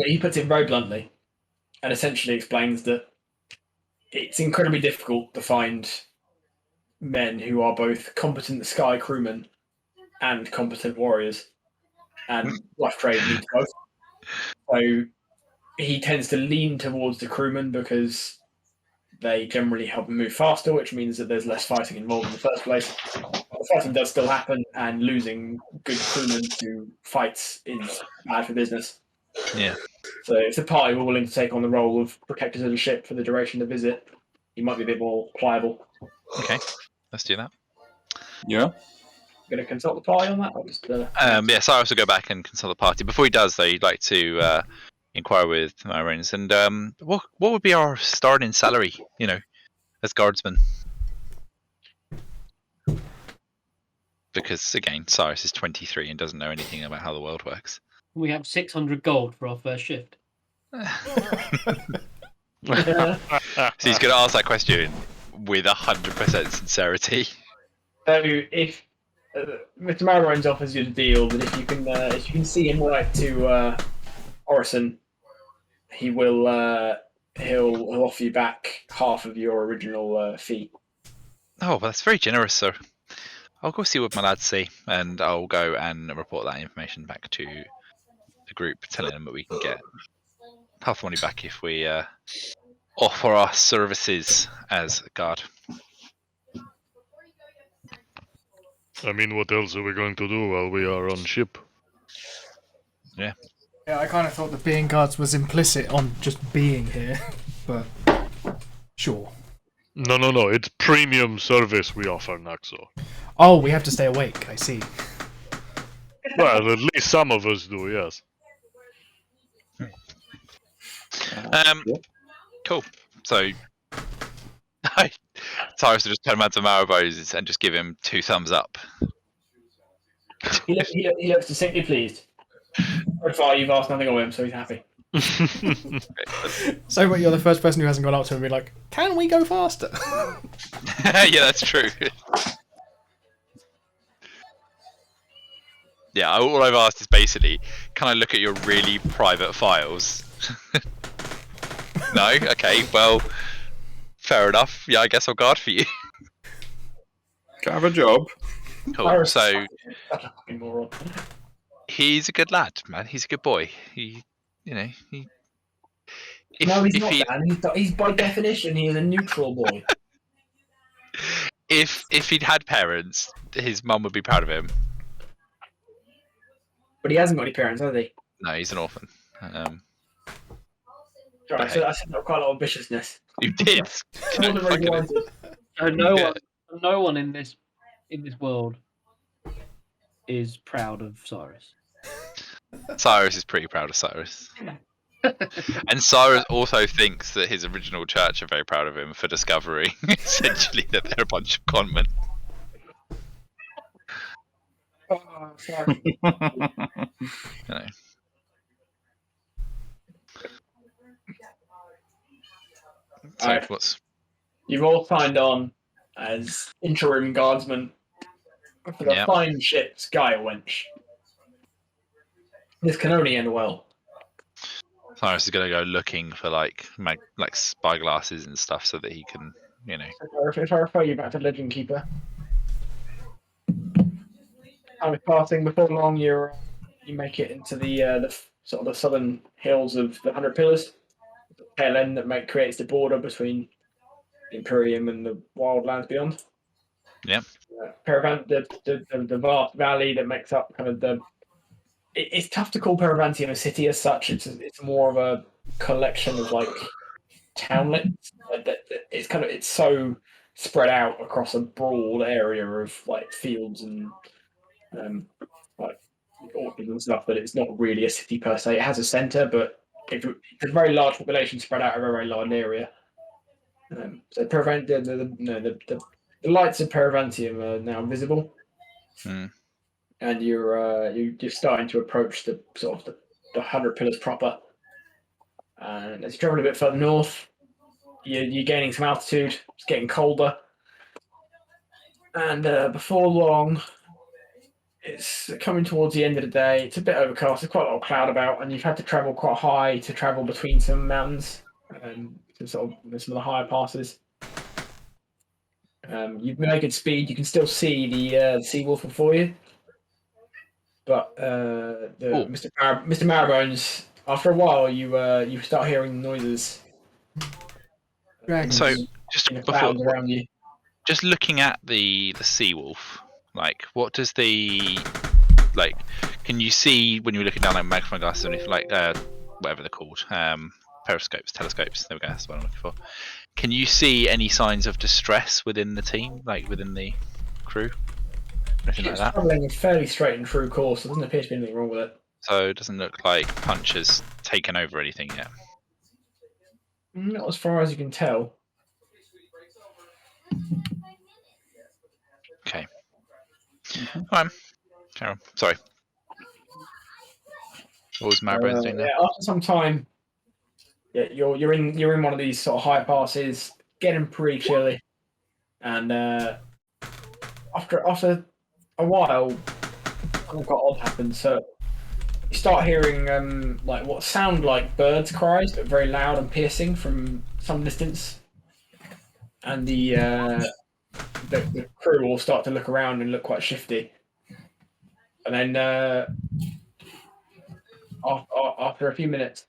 He puts it very bluntly, and essentially explains that it's incredibly difficult to find men who are both competent Sky crewmen and competent warriors, and rough trade needs both. So he tends to lean towards the crewmen because they generally help him move faster, which means that there's less fighting involved in the first place. The fighting does still happen, and losing good crewmen to fights is bad for business. Yeah. So if the party were willing to take on the role of protectors of the ship for the duration of the visit, he might be a bit more pliable. Okay, let's do that. Yeah. Going to consult the party on that? Or just, Yeah, Cyrus will go back and consult the party. Before he does, though, he'd like to inquire with Myrons. And what would be our starting salary, as guardsmen? Because, again, Cyrus is 23 and doesn't know anything about how the world works. We have 600 gold for our first shift. So he's going to ask that question with 100% sincerity. So if Mr. Marrones offers you the deal that if you can see him right to Orison, he will he'll offer you back half of your original fee. Oh, well, that's very generous, sir. I'll go see what my lads say, and I'll go and report that information back to the group, telling them that we can get half the money back if we offer our services as a guard. I mean, what else are we going to do while we are on ship? Yeah, I kind of thought that being guards was implicit on just being here, but sure. No, it's premium service we offer, Naxo. Oh, we have to stay awake, I see. Well, at least some of us do, yes. Cool. So, Cyrus will just turn around to Maribos and just give him 2 thumbs up. He looks distinctly pleased. So far, you've asked nothing of him, so he's happy. So, but you're the first person who hasn't gone up to him and been like, "Can we go faster?" Yeah, that's true. Yeah, all I've asked is basically, can I look at your really private files? No? Okay, well, fair enough. Yeah, I guess I'll guard for you. Can I have a job? Cool. So, Such a fucking moron. he's a good lad, man. He's a good boy. If No, he's not, Dan. He's by definition, he is a neutral boy. if he'd had parents, his mum would be proud of him. But he hasn't got any parents, has he? No, he's an orphan. Right, so that's quite a lot of viciousness. You did. Wasn't very warranted. No one in this world is proud of Cyrus. Cyrus is pretty proud of Cyrus. And Cyrus also thinks that his original church are very proud of him for discovering, essentially, that they're a bunch of conmen. Oh, sorry. So Alright. You've all signed on as interim guardsmen for the fine ship Sky Wench. This can only end well. Cyrus is going to go looking for like spy glasses and stuff so that he can, you know. If I refer you back to Legend Keeper, I was passing before long. You make it into the sort of the southern hills of the 100 Pillars, the tail end that creates the border between the Imperium and the wildlands beyond. Yep. The vast valley that makes up kind of the. It's tough to call Paravantium a city as such. It's more of a collection of like townlets. It's so spread out across a broad area of like fields and like orchards and stuff that it's not really a city per se. It has a centre, but it's a very large population spread out over a very large area. So the lights of Paravantium are now visible, and you're starting to approach the sort of the 100 Pillars proper. And as you travel a bit further north, you're gaining some altitude. It's getting colder, and before long, it's coming towards the end of the day. It's a bit overcast. There's quite a lot of cloud about, and you've had to travel quite high to travel between some mountains to sort of some of the higher passes. You've made good speed. You can still see the sea wolf before you, but Mr. Marrowbones. After a while, you start hearing noises. So just in the before, clouds around you. just looking at the sea wolf, like what does the like? Can you see when you're looking down like magnifying glasses or anything like whatever they're called, periscopes, telescopes? There we go. That's what I'm looking for. Can you see any signs of distress within the team, like within the crew? Anything like It's that? traveling a fairly straight and true course. There doesn't appear to be anything wrong with it. So it doesn't look like Punch has taken over anything yet. Not as far as you can tell. Okay. Carry on. Sorry. What was Marrowbones doing there? Yeah, after some time, you're in one of these sort of high passes, getting pretty chilly, and after a while, something quite odd happens. So you start hearing like what sound like birds' cries, but very loud and piercing from some distance, and the crew will start to look around and look quite shifty, and then after a few minutes,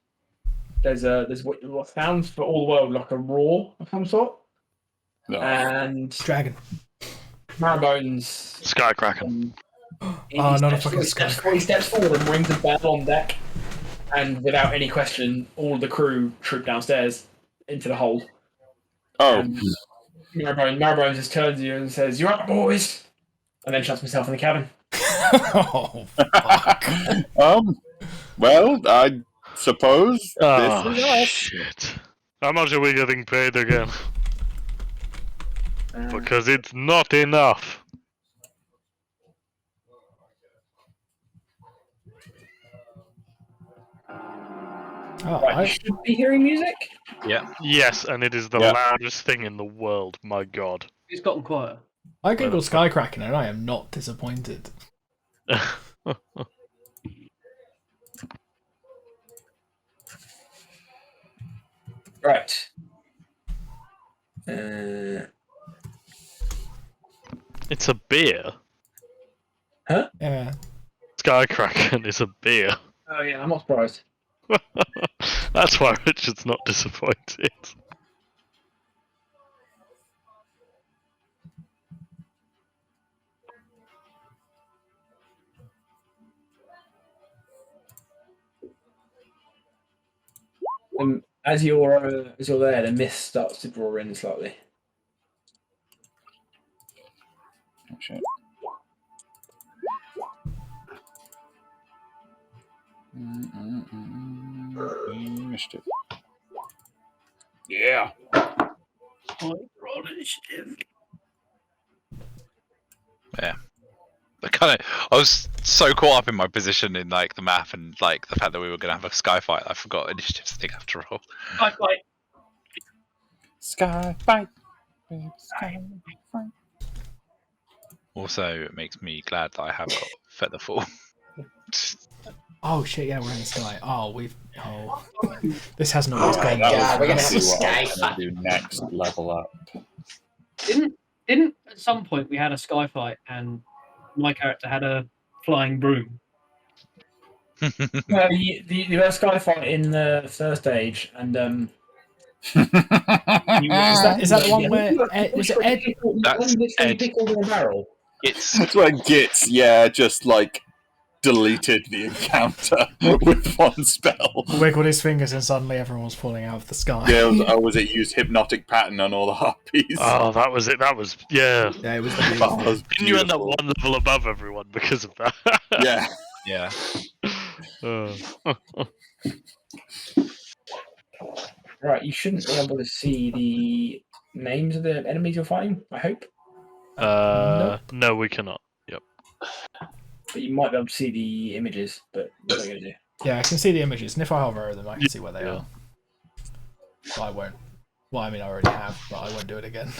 there's what sounds for all the world like a roar of some sort, and Dragon. Marrowbones. Skycracken. Not a fucking Skycracken. He steps forward and rings a bell on deck, and without any question, all the crew troop downstairs into the hold. Oh, And Marrowbones just turns to you and says, "You're up, boys," and then shuts himself in the cabin. Oh, fuck. Well, I suppose Oh, this is us. shit. How much are we getting paid again? Because it's not enough. Oh, Right, you should be hearing music. Yeah. Yes, and it is the Yeah. loudest thing in the world. My god. It's gotten quieter. I googled Skycracken and I am not disappointed. Right. It's a beer. Yeah. Skycracken is a beer. Oh yeah, I'm not surprised. That's why Richard's not disappointed. As you're there, the mist starts to draw in slightly. Oh, shit. Missed it. Yeah. Yeah. I was so caught up in my position in like the map and like the fact that we were going to have a sky fight, I forgot initiatives thing after all. Sky fight. Sky fight. Sky fight. Also, it makes me glad that I have got Featherfall. Oh shit! Yeah, we're in the sky. This hasn't always gone that well. was we're gonna exactly have what I was Sky gonna do next. Level up. Didn't at some point we had a sky fight and my character had a flying broom? No, you had a Sky fight in the first age, and Is that the one where was it Ed? That's Ed. pickled in a barrel. It's That's where Gits, just like deleted the encounter with one spell. Wiggled his fingers and suddenly everyone was falling out of the sky. Yeah, was it used hypnotic pattern on all the harpies? Oh, that was it. That was yeah. Yeah, it was That beautiful. was Didn't you end up beautiful. one level above everyone because of that? Yeah. yeah. Right, you shouldn't be able to see the names of the enemies you're fighting, I hope. No, we cannot. Yep. But you might be able to see the images, but what are you going to do? Yeah, I can see the images, and if I hover over them, I can see where they Yeah. are. But I won't. Well, I mean, I already have, but I won't do it again.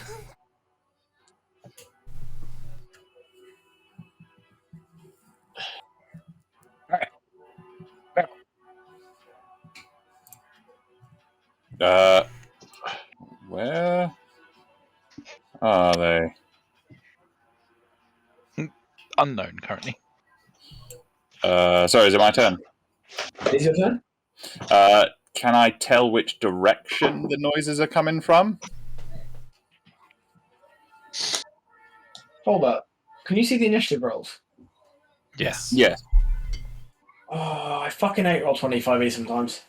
Where are they? Unknown currently. Sorry, is it my turn? Is your turn? Can I tell which direction the noises are coming from? Hold up. Can you see the initiative rolls? Yes. Yes. Oh, I fucking hate roll 25e sometimes.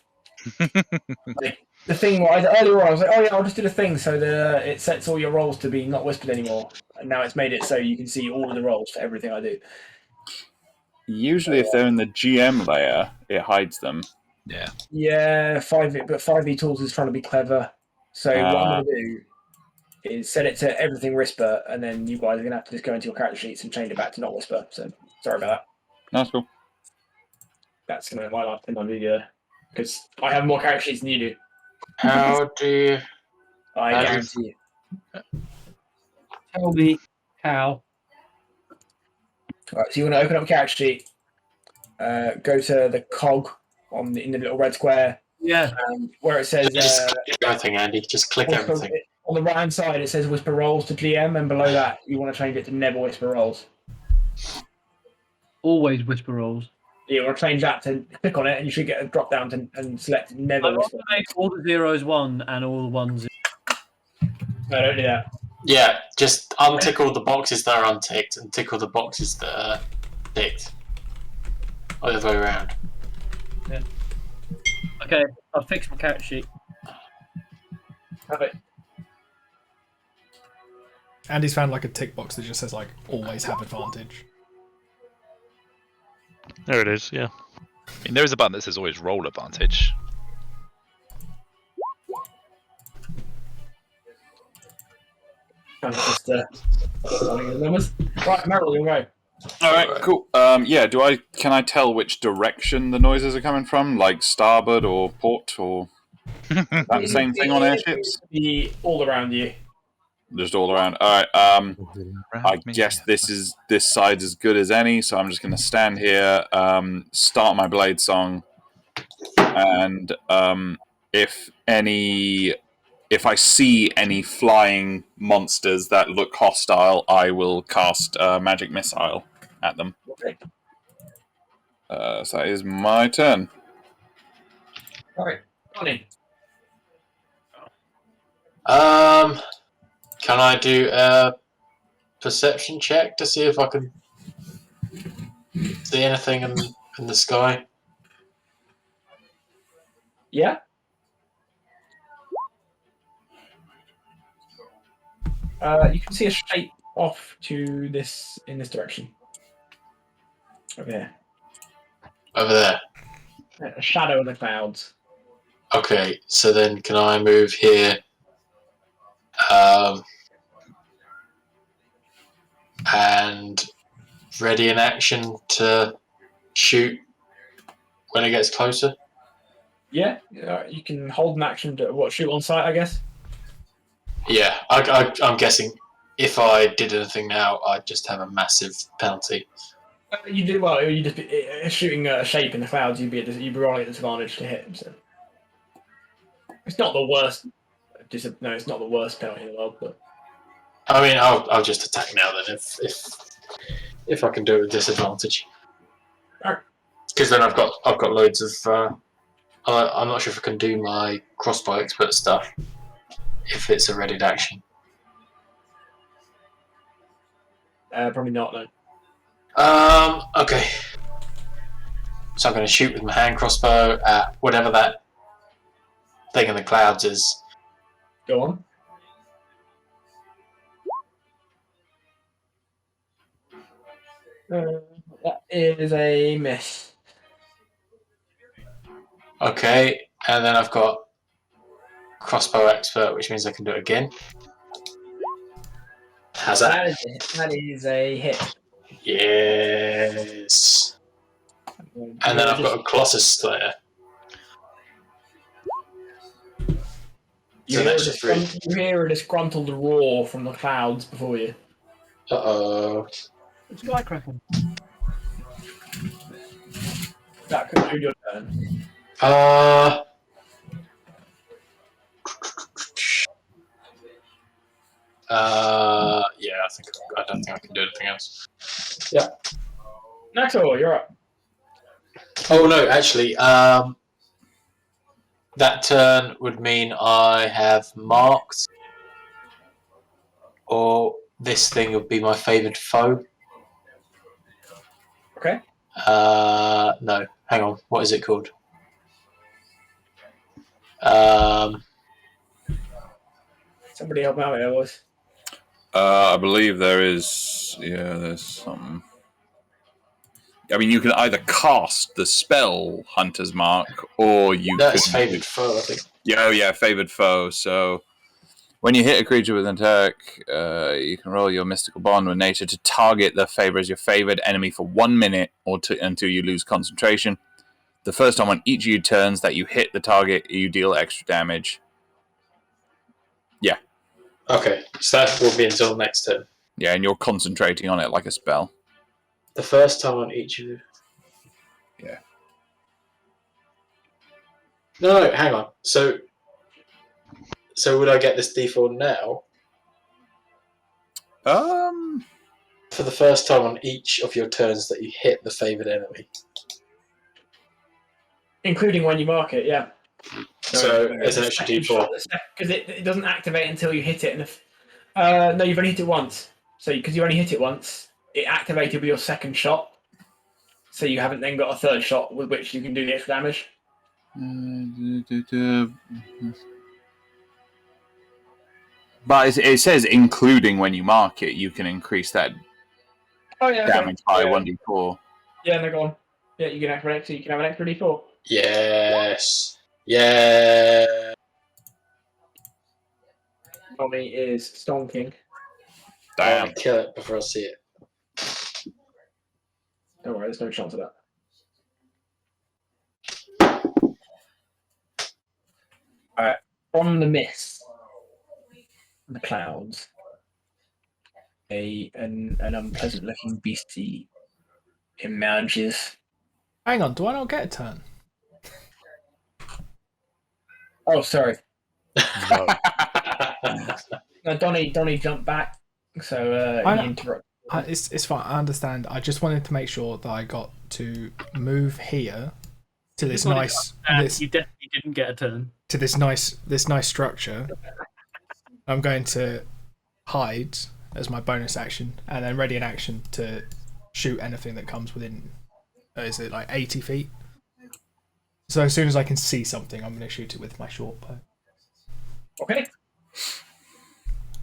Like, the thing was, earlier on, I was like, oh yeah, I'll just do the thing so that it sets all your rolls to be not whispered anymore. And now it's made it so you can see all of the rolls for everything I do. Usually, if they're in the GM layer, it hides them. Yeah. Yeah, 5e, but 5e Tools is trying to be clever. So what I'm going to do is set it to everything whisper, and then you guys are going to have to just go into your character sheets and change it back to not whisper. So sorry about that. That's cool. That's going to make my life 10 times easier. Because I have more character sheets than you do. How do you? I How do you- guarantee you. Tell me how. Right, so you want to open up a character sheet, go to the cog in the little red square, Yeah. where it says Just click everything, Andy. Just click whisper, everything. on the right hand side it says whisper rolls to GM, and below that you want to change it to never whisper rolls. Always whisper rolls. You want to change that to click on it, and you should get a drop down and select I never want whisper. to make all the zeros 1 and all the ones. No, don't do that. Yeah, just untick all the boxes that are unticked and tick all the boxes that are ticked. Or the other way around. Okay, I'll fix my character sheet. Have it. Andy's found like a tick box that just says like always have advantage. There it is. Yeah. I mean, there is a button that says always roll advantage. Kind of just running the numbers. Right, Meryl, you go. All right, cool. Can I tell which direction the noises are coming from, like starboard or port, or that the same thing on airships? Be all around you. Just all around. All right. I guess this side's as good as any, so I'm just going to stand here, start my blade song, and if I see any flying monsters that look hostile, I will cast magic missile at them. Okay. So that is my turn. All right, Connie. Can I do a perception check to see if I can see anything in the sky? Yeah. You can see a shape off to this in this direction. Over here. Over there. A shadow in the clouds. Okay, so then can I move here? And ready in action to shoot when it gets closer? Yeah, you can hold an action to shoot on sight, I guess. Yeah, I'm guessing if I did anything now, I'd just have a massive penalty. You did well. You just shooting a shape in the clouds. You'd be rolling at disadvantage to hit him. So it's not the worst. No, it's not the worst penalty in the world. But I mean, I'll just attack now then if I can do it with disadvantage. Because then I've got loads of. I'm not sure if I can do my crossbow expert stuff if it's a readied action. probably not. No. Okay. So I'm going to shoot with my hand crossbow at whatever that thing in the clouds is. Go on. That is a miss. Okay, and then I've got crossbow expert, which means I can do it again. How's that? That is a hit. Yes. And then I've got a Colossus Slayer. You hear a disgruntled roar from the clouds before you. Uh-oh. It's Skycracker. That concludes your turn. Yeah, I don't think I can do anything else. Naxor, you're up. Oh no, actually, that turn would mean I have marked, or this thing would be my favoured foe. Okay. No, hang on. What is it called? Somebody help me out here, boys. I believe there is. Yeah, there's some. I mean, you can either cast the spell Hunter's Mark, or you That's can. favoured foe, I think. Yeah, oh yeah, favored foe. So when you hit a creature with an attack, you can roll your mystical bond with nature to target the favor as your favored enemy for 1 minute or until you lose concentration. The first time on each of your turns that you hit the target, you deal extra damage. Yeah. Okay, so that will be until next turn. Yeah, and you're concentrating on it like a spell. The first time on each of you. Yeah. No, hang on. So would I get this D4 now? For the first time on each of your turns that you hit the favoured enemy. Including when you mark it, yeah. So as an extra D4. Because it doesn't activate until you hit it. No, you've only hit it once. So because you only hit it once, it activated with your second shot. So you haven't then got a third shot with which you can do the extra damage. But it says including when you mark it, you can increase that damage by 1d4. Yeah, no, go on. Yeah, you can activate, so you can have an extra D4. Yes. Yeah. Tommy is stonking. I'll kill it before I see it. Don't worry, there's no chance of that. Alright, from the mist, the clouds, an unpleasant looking beastie emerges. Hang on, do I not get a turn? Oh, sorry. No. No, Donnie jumped back, so he interrupted. It's fine. I understand. I just wanted to make sure that I got to move here to this nice. You definitely didn't get a turn. To this nice structure. I'm going to hide as my bonus action, and then ready an action to shoot anything that comes within. Is it like 80 feet? So as soon as I can see something, I'm going to shoot it with my short bow. Okay.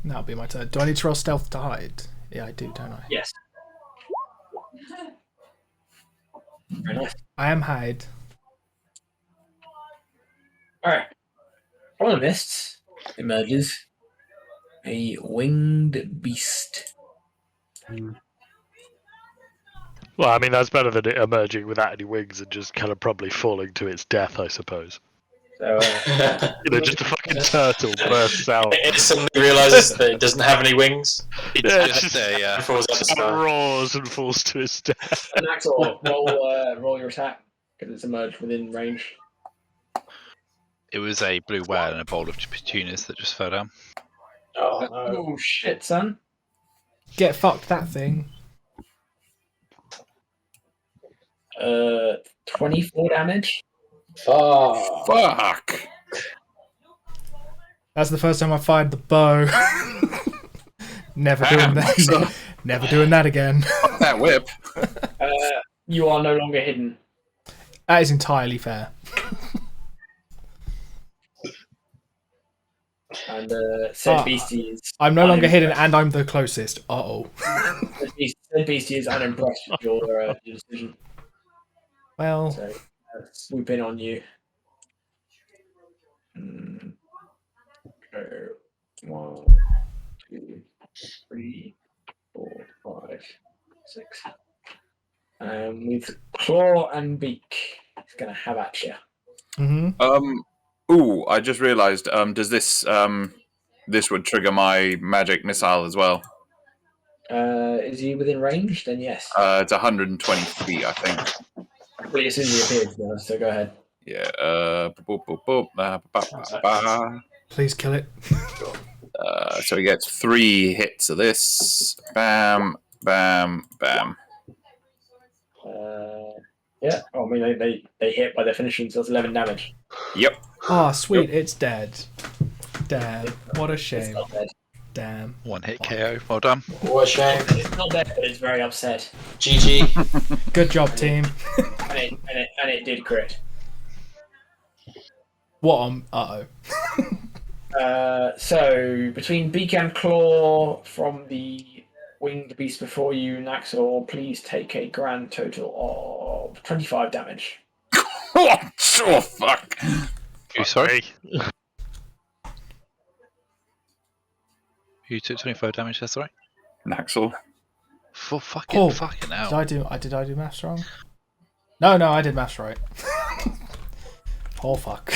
That'll be my turn. Do I need to roll stealth to hide? Yeah, I do, don't I? Yes. Very nice. I am hide. Alright. From the mists emerges a winged beast. Well, I mean, that's better than it emerging without any wings and just kind of probably falling to its death, I suppose. So, Just a fucking turtle bursts out. It suddenly realizes that it doesn't have any wings. It's Yeah, just just- a. And falls out the It sky. roars and falls to his death. and Axel, roll your attack because it's emerged within range. It was a blue whale and a bowl of petunias that just fell down. Oh no. Oh shit, son! Get fucked, that thing. 24 damage. Fuck. Fuck. That's the first time I fired the bow. Never doing that. Never doing that again. Fuck that whip. You are no longer hidden. That is entirely fair. And said Ah. beastie is. I'm no longer hidden, and I'm the closest. Uh-oh. Said beastie is unimpressed with your decision. Well, So swoop in on you. So, 1, 2, 3, 4, 5, 6. With claw and beak, it's gonna have at you. Ooh, I just realised. Does this this would trigger my magic missile as well? Is he within range? Then yes. It's 120 feet, I think. Well, as soon as he appears, to be honest, so go ahead. Yeah. Boop, boop, boop, ba, ba, ba, ba. please kill it. So he gets 3 hits of this. Bam, bam, bam. Yeah. Oh, I mean, they hit by definition, so it's 11 damage. Yep. Oh, sweet, it's dead. Damn, what a It's shame. not dead. Damn. One hit KO. Well done. What a shame. It's not dead, but it's very upset. GG. Good job, team. And it did crit. What on? Uh-oh. So between beak and claw from the winged beast before you, Naxor, please take a grand total of 25 damage. Oh, fuck. Who, sorry? Hey. Who took 25 damage? That's all right. Naxel. For fucking Oh, fucking hell. Did I do maths wrong? No, I did maths right. Oh fuck.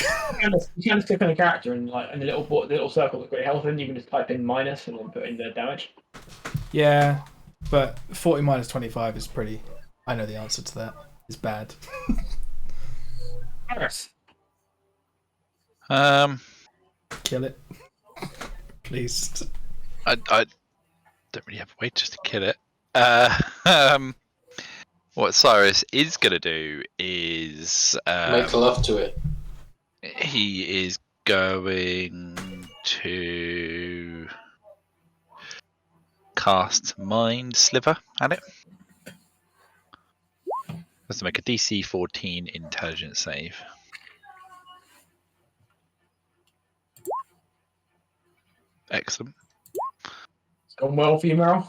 You can stick on a character and like in the little circle that's got your health in, you can just type in minus and then put in the damage. Yeah, but 40 minus 25 is pretty. I know the answer to that. It's bad. Yes. Kill it. Please. I don't really have a way just to kill it. What Cyrus is going to do is Make love to it. he is going to cast Mind Sliver at it. Has to make a DC 14 intelligence save. Excellent. It's gone well for you, Meryl.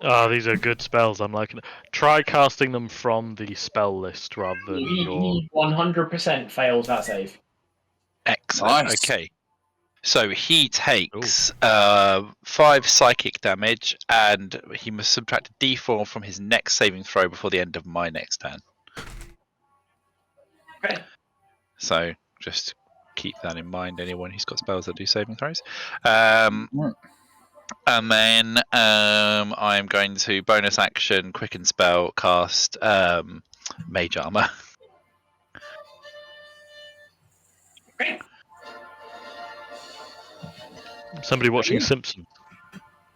Ah, these are good spells. I'm liking it. Try casting them from the spell list rather than your. He 100% fails that save. Excellent. Nice. Okay. So he takes 5 psychic damage, and he must subtract a d4 from his next saving throw before the end of my next turn. Okay. So just keep that in mind, anyone who's got spells that do saving throws. And then I'm going to bonus action, quicken spell, cast Mage Armor. Okay. Somebody watching Simpsons.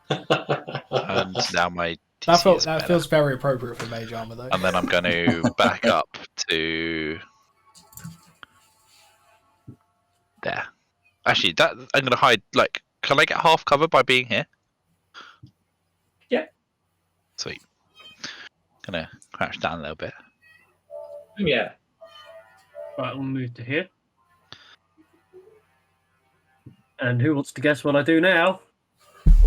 And now my DC is That better. feels very appropriate for mage armor though. And then I'm going to back up to there. Actually, that I'm going to hide. Like, can I get half cover by being here? Yeah. Sweet. Gonna crouch down a little bit. Yeah. Right, we'll move to here. And who wants to guess what I do now?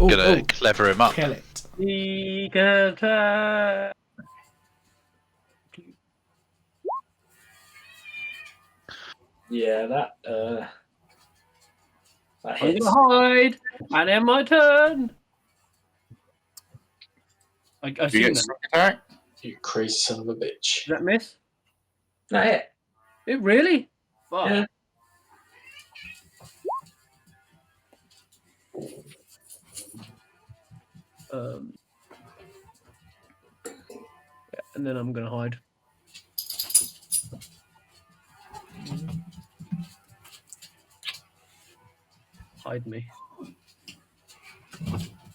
Ooh, Gonna ooh, clever him up. kill it. Sneak attack. Yeah, that I'm hits. gonna hide, and then my turn. I Do you see get that. sneak attack? You crazy son of a bitch. Did that miss? That hit. It really? Fuck. Yeah. Yeah, and then I'm gonna hide. Hide me.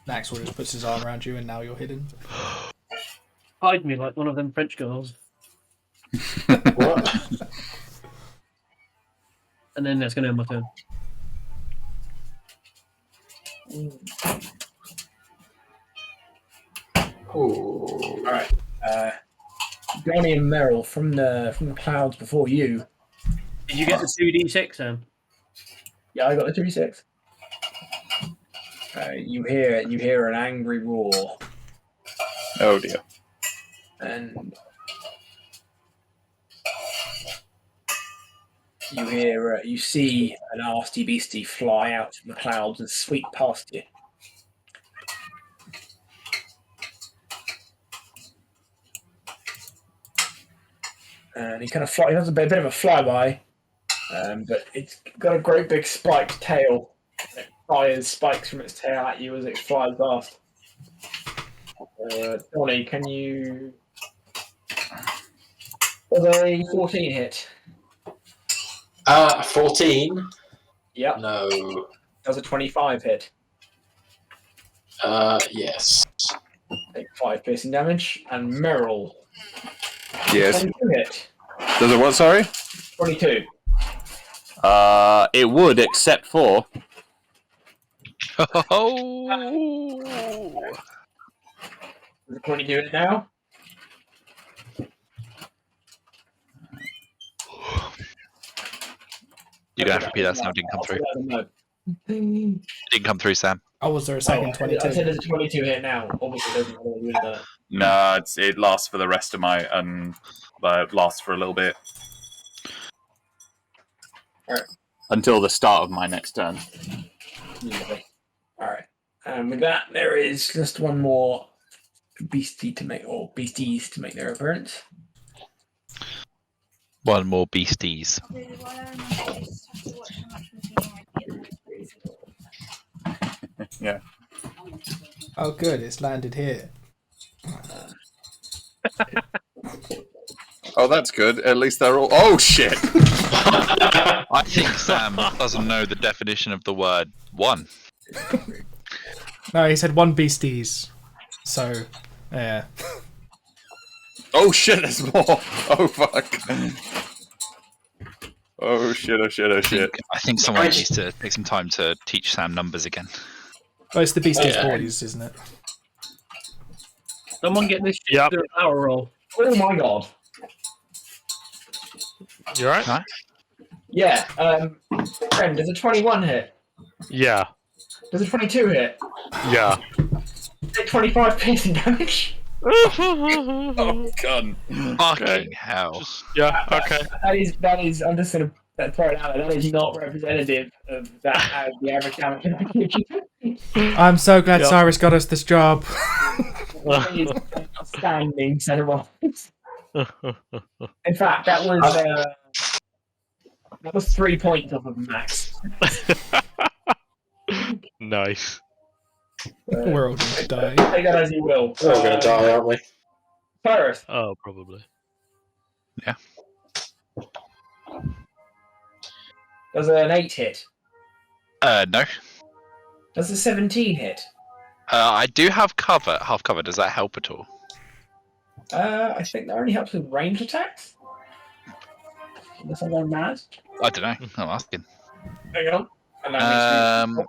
Naxwell just puts his arm around you, and now you're hidden. Hide me like one of them French girls. What? And then that's gonna end my turn. Ooh. All right. Johnny and Merrill from the clouds before you. Did you get the 2d6, Sam? Yeah, I got the 2d6. You hear an angry roar, Oh dear. and you see a nasty beastie fly out from the clouds and sweep past you. And he kind of he has a bit of a flyby, but it's got a great big spiked tail. It fires spikes from its tail at you as it flies past. Johnny, can you? Was a 14 hit? 14? Yep. No. Does a 25 hit? Yes. Take 5 piercing damage. And Merrill. Yes. 22 hit. Does it what? Sorry. 22. It would, except for Oh, Does a 22 hit now? you're gonna have to repeat that. Sound didn't come through. It didn't come through, Sam. Oh, was there a second I 22? said there's a 22 hit now. Obviously, it doesn't really do that. no. It lasts for the rest of my lasts for a little bit. Alright. Until the start of my next turn. Alright. And with that, there is just one more beasties to make their appearance. One more beasties. Yeah. Oh, good. It's landed here. Oh, that's good. At least they're all. Oh shit! I think Sam doesn't know the definition of the word one. No, he said one beasties. So, yeah. Oh shit! There's more. Oh fuck. Oh shit! Oh shit! Oh shit! I think someone needs to take some time to teach Sam numbers again. Oh, it's the beasties Yeah. boys, isn't it? Someone get this shit Yep. to do a power roll. Oh my god. You alright? Huh? Yeah. Friend, does a 21 hit? Yeah. Does a 22 hit? Yeah. Take 25 piercing damage? Oh gun. Fucking hell. Yeah, okay. That is. I'm just gonna throw it out there. That is not representative of that as the average damage. I'm so glad Yep. Cyrus got us this job. That is an outstanding set of rolls. In fact, that was 3 points off of max. Nice. We're all going to die. Take that as you will. We're all going to die, aren't we? Cyrus, Oh, probably. does an 8 hit? No. Does a 17 hit? I do have cover, half cover. Does that help at all? I think that only helps with range attacks. Unless I'm going mad. I don't know. I'm asking. Hang on. And that Um,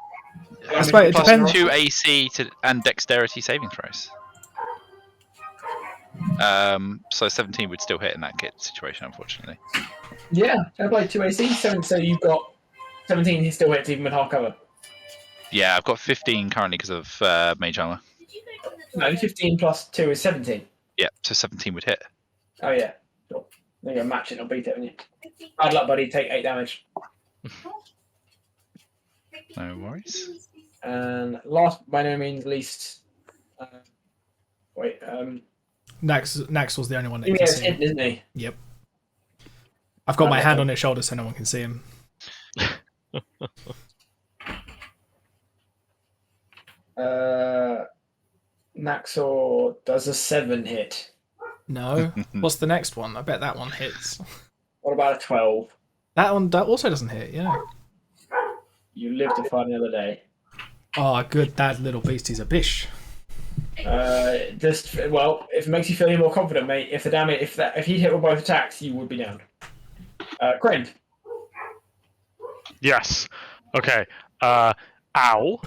I suppose it plus depends. 2 AC and dexterity saving throws. So 17 would still hit in that situation, unfortunately. Yeah, I played 2 AC, 7, so you've got 17 he still hits even with half cover. Yeah, I've got 15 currently because of mage armor. No, 15 plus 2 is 17. Yeah, so 17 would hit. Oh, yeah. Sure. There you go, match it, I'll beat it, haven't you? Bad luck, buddy, take 8 damage. No worries. And last, by no means least. Naxwell's the only one that He can has see him. hint, isn't he? Yep. I've got my hand on his shoulder so no one can see him. Naxor does a 7 hit. No. What's the next one? I bet that one hits. What about a 12? That one also doesn't hit, yeah. You live to fight another day. Oh, good. That little beast is a bish. If it makes you feel any more confident, mate. If he hit with both attacks, you would be down. Krend. Yes. Okay. Ow.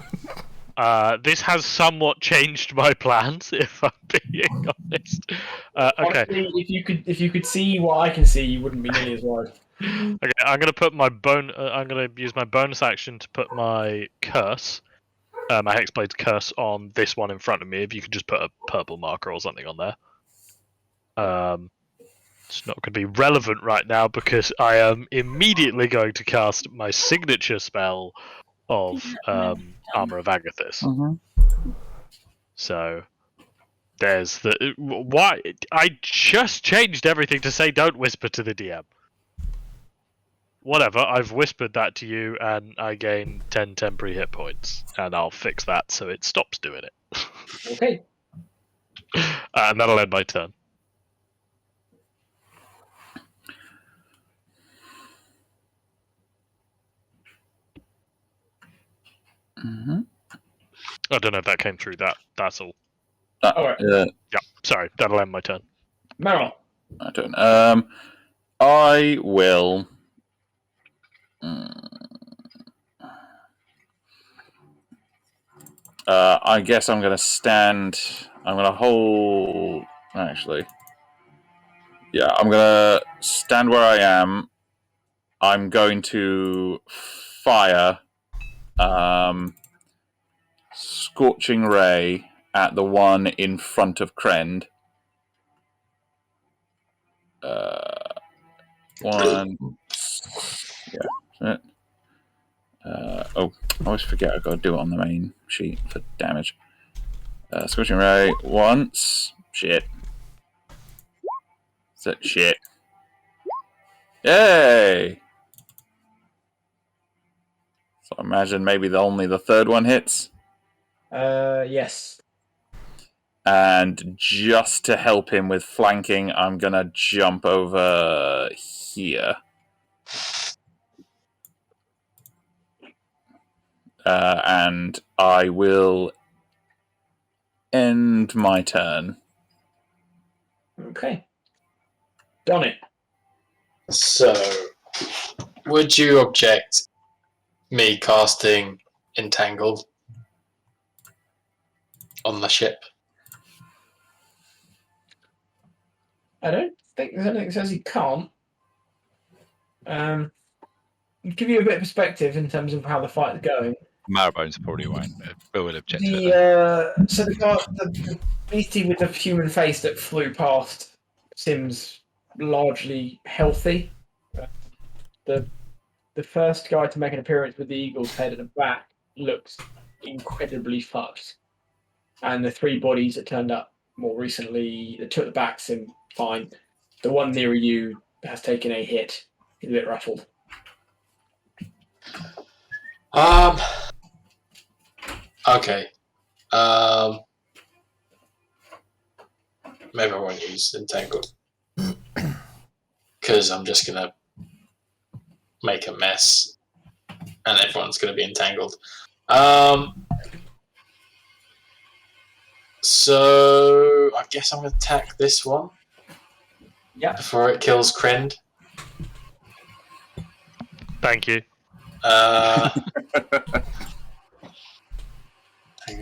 This has somewhat changed my plans, if I'm being honest. Okay. Honestly, if you could see what I can see, you wouldn't be nearly as worried. Okay, I'm gonna put my I'm gonna use my bonus action to put my curse, my Hexblade's curse, on this one in front of me. If you could just put a purple marker or something on there. It's not going to be relevant right now because I am immediately going to cast my signature spell of Armor of Agathis. So there's the why I just changed everything to say don't whisper to the DM. Whatever, I've whispered that to you, and I gain 10 temporary hit points, and I'll fix that so it stops doing it. Okay. And that'll end my turn. I don't know if that came through. That's all. Alright. Yeah, sorry, that'll end my turn. Meryl. I don't. I will. I guess I'm going to stand. I'm going to hold. Actually, yeah, I'm going to stand where I am. I'm going to fire Scorching Ray at the one in front of Krend. One. Yeah. I always forget I've got to do it on the main sheet for damage. Scorching Ray once. Shit. Is that shit? Yay! So I imagine maybe only the third one hits. Yes. And just to help him with flanking, I'm going to jump over here. And I will end my turn. Okay. Done it. So, would you object me casting Entangled on the ship? I don't think there's anything that says you can't. Give you a bit of perspective in terms of how the fight is going. Marrowbones probably won't object to it. The beastie with the human face that flew past seems largely healthy. The first guy to make an appearance with the eagle's head at the back looks incredibly fucked. And the 3 bodies that turned up more recently, the 2 at the back seem fine. The one near you has taken a hit. He's a bit ruffled. Okay. Maybe I won't use Entangled. Because I'm just going to make a mess. And everyone's going to be entangled. So I guess I'm going to attack this one. Yeah. Before it kills Krend. Thank you. Hang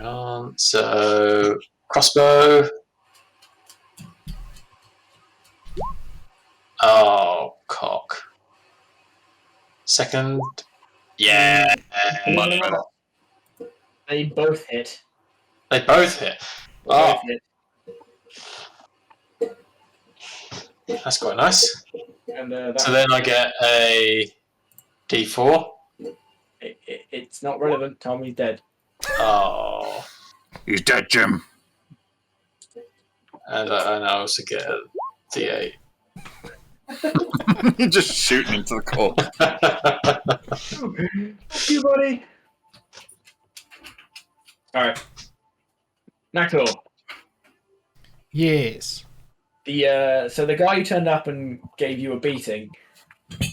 on. So crossbow. Oh, cock. Second. Yeah. They both hit. They both hit. They both hit. That's quite nice. And so then I get a D4. It's not relevant. Tommy's dead. Oh. He's dead, Jim. And I also get a D8. You're just shooting into the corpse. You buddy. Alright. Naxor. Yes. So the guy who turned up and gave you a beating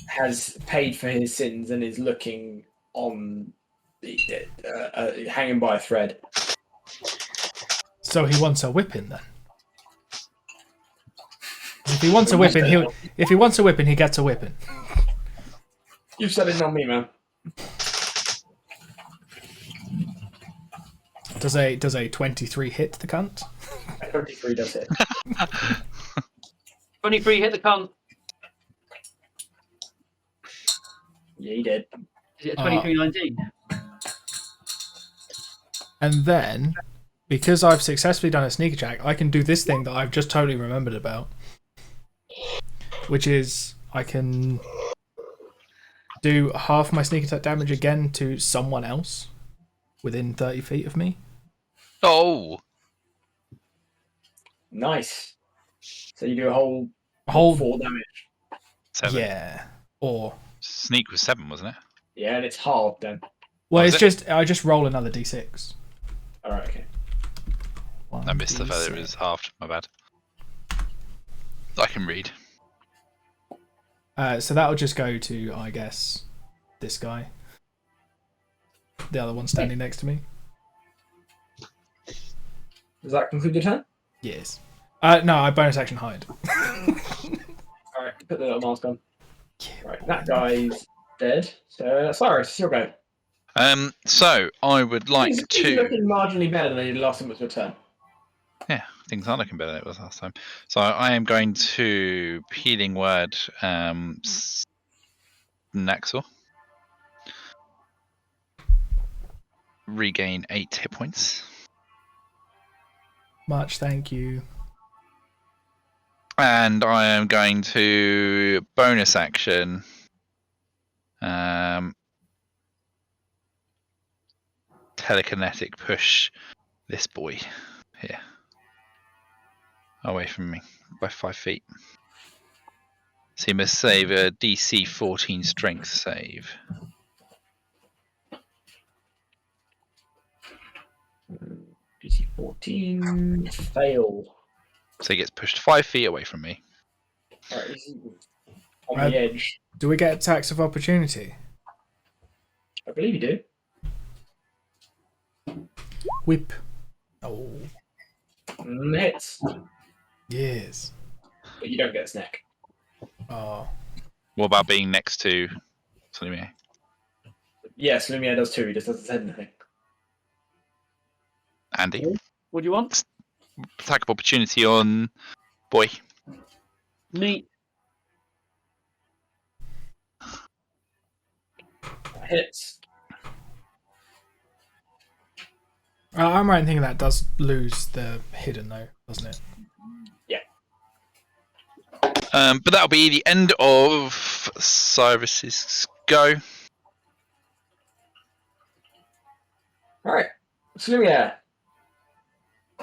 has paid for his sins and is looking on, hanging by a thread. So he wants a whipping then. If he wants a whipping, he gets a whipping. You've said it, not me, man. Does a 23 hit the cunt? 23 does hit. 23 hit the cunt. Yeah, he did. Is it a 23-19? And then, because I've successfully done a sneak attack, I can do this thing that I've just totally remembered about, which is I can do half my sneak attack damage again to someone else within 30 feet of me. Oh, Nice. So you do a whole 4 damage. 7. Yeah. Or Sneak was 7, wasn't it? Yeah, and it's halved then. well, Was it's I just roll another d6. Alright, okay. I missed the fact that it was halved. My bad. I can read. So that'll just go to, I guess, this guy. The other one standing next to me. Does that conclude your turn? Yes. No, I bonus action hide. Alright, put the little mask on. Right, that guy's dead. So, Cyrus, it's your go. So I would like He's to. looking marginally better than he did last time it was your turn. Yeah, things are looking better than it was last time. So I am going to healing word Naxor. Regain 8 hit points. Much thank you. And I am going to bonus action. Telekinetic push this boy here away from me by 5 feet. So he must save a DC 14 strength save. DC 14 fail. So he gets pushed 5 feet away from me. Alright, he's on the edge. Do we get attacks of opportunity? I believe you do. Whip. Oh. Hits, Yes. but you don't get a snack. Oh. What about being next to Salome? Yes, Lumiere does too. He just doesn't say anything. Andy? What do you want? Attack of opportunity on boy. Neat. Hits. I'm right in thinking that does lose the hidden though, doesn't it? But that'll be the end of Cyrus's go. Alright. So Lumiere.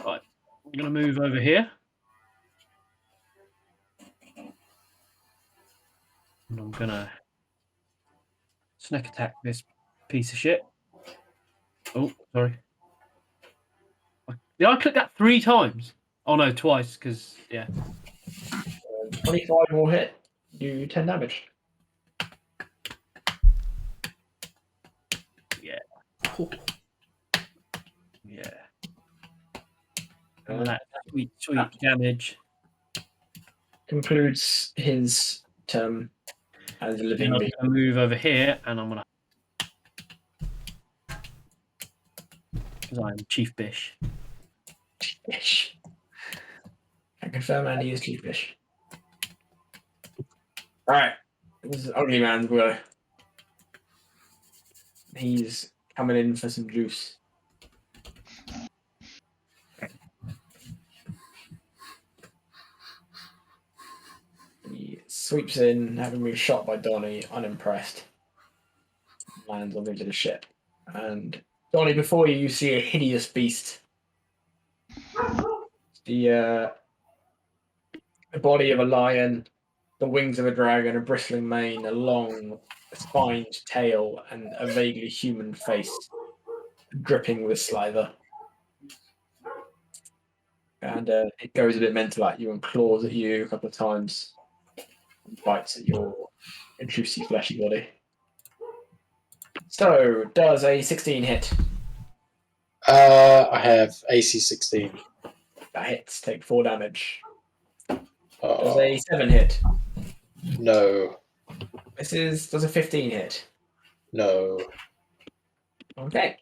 Right. I'm going to move over here. And I'm going to snack attack this piece of shit. Oh, sorry. Did I click that 3 times? Oh no, twice, because, yeah. 25 more hit. Do 10 damage. Yeah. Yeah. And that sweet damage. Concludes his term as a Then living I'm being. going to move over here, and I'm going to... Because I'm Chief Bish. Fish. I confirm Andy is Chief Fish. Alright. This is Ugly Man's go. He's coming in for some juice. He sweeps in, having been shot by Donnie, unimpressed. Lands on the edge of the ship. And Donnie, before you see a hideous beast. The body of a lion, the wings of a dragon, a bristling mane, a long, spined tail, and a vaguely human face dripping with saliva. and it goes a bit mental at you and claws at you a couple of times, and bites at your juicy, fleshy body. So, does a 16 hit? I have AC 16. That hits. Take 4 damage. Does Oh, a 7 hit? no. Does a 15 hit? No. Okay.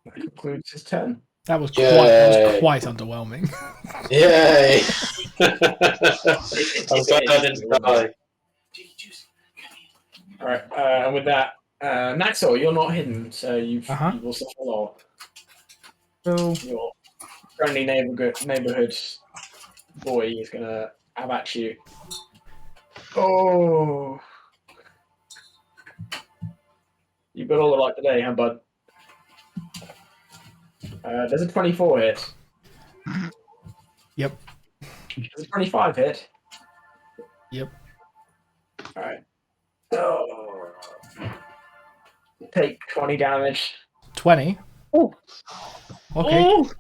That concludes his turn. That was Yay. quite underwhelming. Yay! I'm glad I didn't die. Alright, and with that, Naxor, you're not hidden, so you will suffer a lot. So Your friendly neighborhood boy is gonna have at you. Oh, you've got all the luck today, huh, bud? There's a 24 hit. Yep. There's a 25 hit. Yep. All right. Oh. Take 20 damage. 20. Ooh. Okay. Ooh.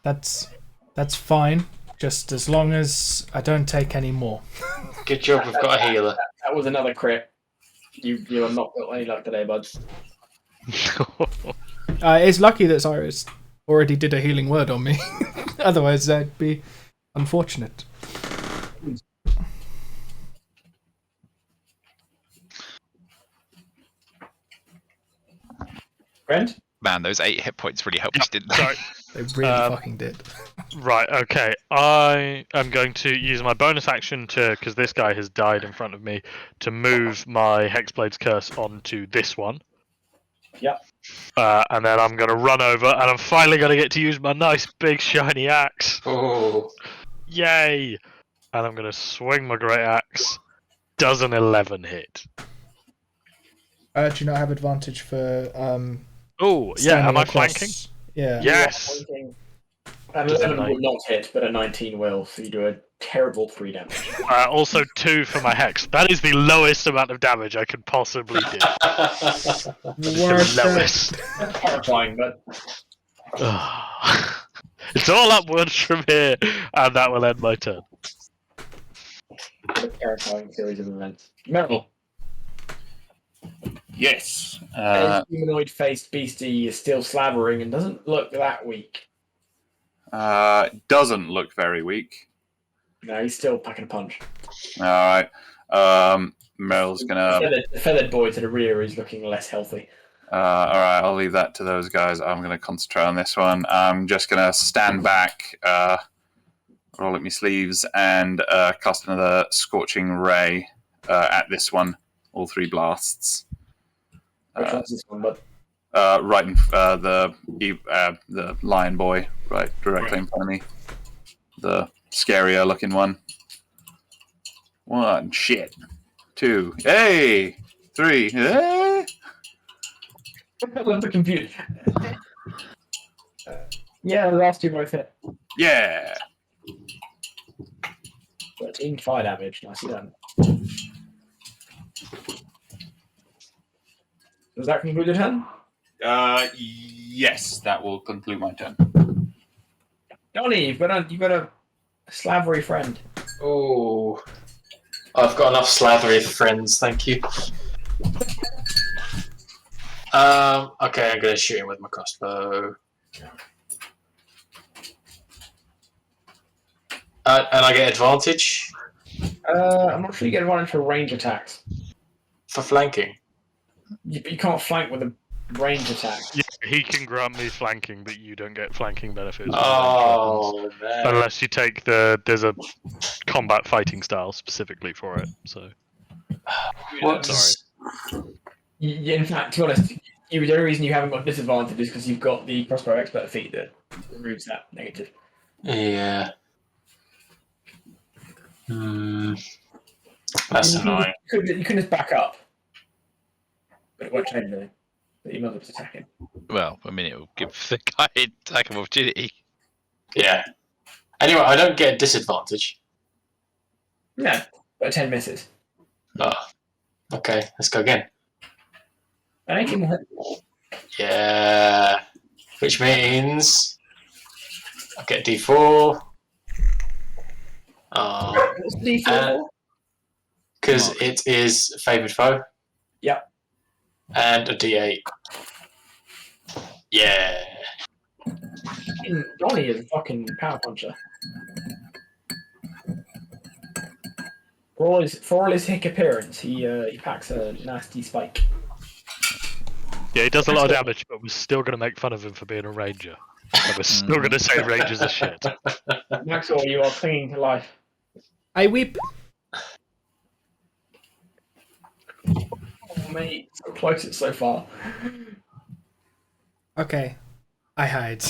That's fine. Just as long as I don't take any more. Good job, we've got a healer. That was another crit. You are not got any luck today, bud. It's lucky that Cyrus already did a healing word on me. Otherwise, that'd be unfortunate. Brent? Man, those 8 hit points really helped, didn't they? Sorry. They really fucking did. Right, okay. I am going to use my bonus action because this guy has died in front of me, to move my Hexblade's Curse onto this one. Yep. And then I'm going to run over, and I'm finally going to get to use my nice big shiny axe. Oh, Yay! And I'm going to swing my great axe. Does an 11 hit. Do you not have advantage for Oh, yeah, standing am I across? flanking? Yeah. Yes! An Does a 11 will nine- not hit, but a 19 will, so you do a terrible 3 damage. Also 2 for my hex. That is the lowest amount of damage I could possibly do. The lowest. Horrifying, but It's all upwards from here, and that will end my turn. a terrifying series of events. Merrill, Yes. a humanoid-faced beastie is still slavering and doesn't look that weak. Doesn't look very weak. No, he's still packing a punch. All right. Meryl's gonna. The feathered boy to the rear is looking less healthy. All right, I'll leave that to those guys. I'm gonna concentrate on this one. I'm just gonna stand back, roll up my sleeves, and cast another scorching ray at this one. All 3 blasts. Which one's this one, bud? Right in the lion boy, right directly in front of me. The scarier looking one. 1, shit. 2, hey! 3, hey! I love the computer. Yeah, the last 2 both hit. Yeah! 13 fire damage. Nicely done. Does that conclude your turn? Yes, that will conclude my turn. Donnie, you've got a slavery friend. oh, I've got enough slathery friends, thank you. Okay, I'm gonna shoot him with my crossbow. And I get advantage I'm not sure you get advantage for range attacks. for flanking. You can't flank with a range attack. Yeah, he can grant me flanking, but you don't get flanking benefits. Oh man! Unless you take there's a combat fighting style specifically for it. So What? Sorry. In fact, to be honest, the only reason you haven't got disadvantage is because you've got the crossbow expert feat that removes that negative. Yeah. That's annoying. You can just back up, but it won't change anything. But you might just attack him. Well, I mean, it will give the guy attack of opportunity. Yeah. Anyway, I don't get a disadvantage. No, but 10 misses. Oh. Okay, let's go again. And 18 will hit. Yeah. Which means I get D4. What's the D4? Because it is favoured foe. Yep. And a D8. Yeah. Donnie is a fucking power puncher. For all his hick appearance, he packs a nasty spike. Yeah, he does a lot of damage, but we're still going to make fun of him for being a ranger. And we're still going to say rangers are shit. Maxwell, you are clinging to life. I weep. Oh, mate, so close it so far. Okay, I hide.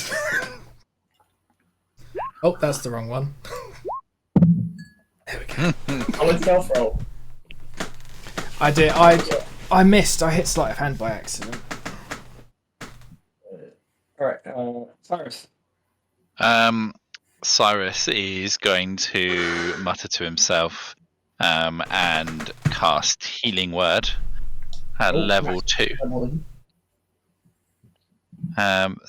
Oh, that's the wrong one. There we go. Solid stealth roll. I did. I missed. I hit sleight of hand by accident. Alright, Cyrus. Cyrus is going to mutter to himself and cast Healing Word at level 2. And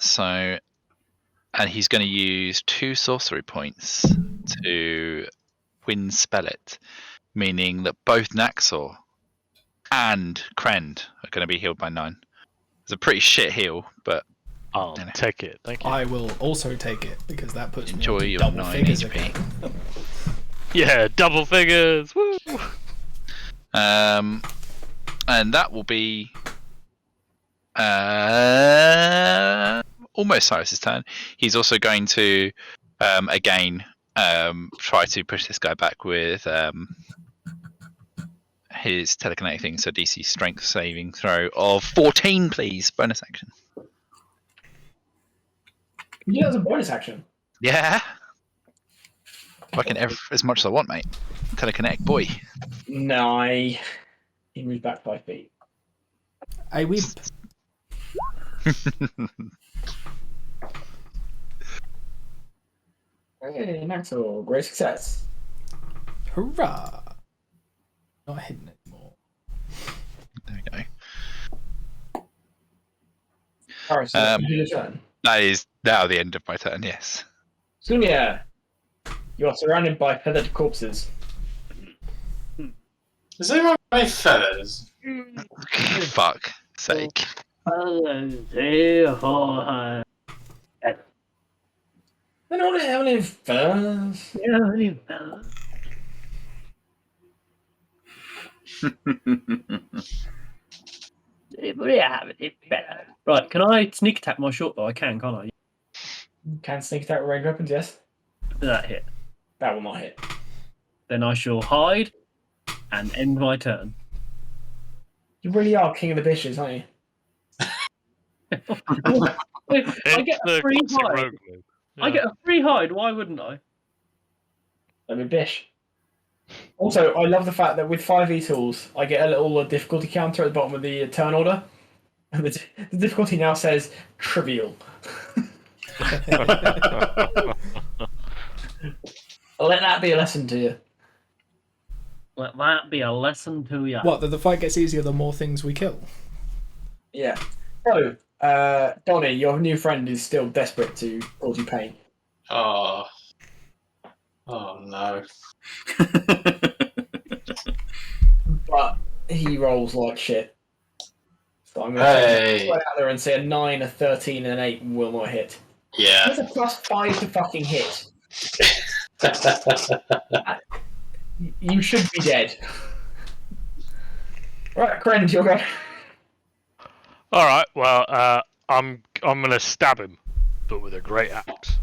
he's going to use 2 sorcery points to Spell it, meaning that both Naxor and Krend are going to be healed by 9. It's a pretty shit heal, but I'll take it. Thank you. I will also take it because that puts Enjoy me your double 9 figures HP. again. Yeah, double figures. Woo! And that will be almost Cyrus's turn. He's also going to again try to push this guy back with his telekinetic thing. So DC strength saving throw of 14, please. Bonus action. Yeah, that's a bonus action. Yeah. Fucking as much as I want, mate. Telekinetic boy. No, he moved back 5 feet. I weep. Hey, Maxwell, great success. Hurrah! Not hidden anymore. There we go. Alright, so you do your turn. That is now the end of my turn, yes. Sumia, you are surrounded by feathered corpses. Does anyone have any feathers? Fuck sake. They don't have any feathers. Right, can I sneak attack my short bow? I can, can't I? You can sneak attack with ranged weapons, yes. Did that hit? That will not hit. Then I shall hide and end my turn. You really are king of the bitches, aren't you? Wait, I get a It's the free classic hide. rogue move. I get a free hide. Why wouldn't I? I'm a bish. Also, I love the fact that with 5e tools, I get a little difficulty counter at the bottom of the turn order. And the difficulty now says trivial. Let that be a lesson to you. Let that be a lesson to you. What? That the fight gets easier the more things we kill? Yeah. So, Donnie, your new friend is still desperate to cause you pain. Oh. Oh no. But he rolls like shit. So I'm going to go out there and say a 9, a 13, and an 8 will not hit. Yeah. That's a +5 to fucking hit. You should be dead. Right, Krend, you're going. All right. Well, I'm gonna stab him, but with a great axe.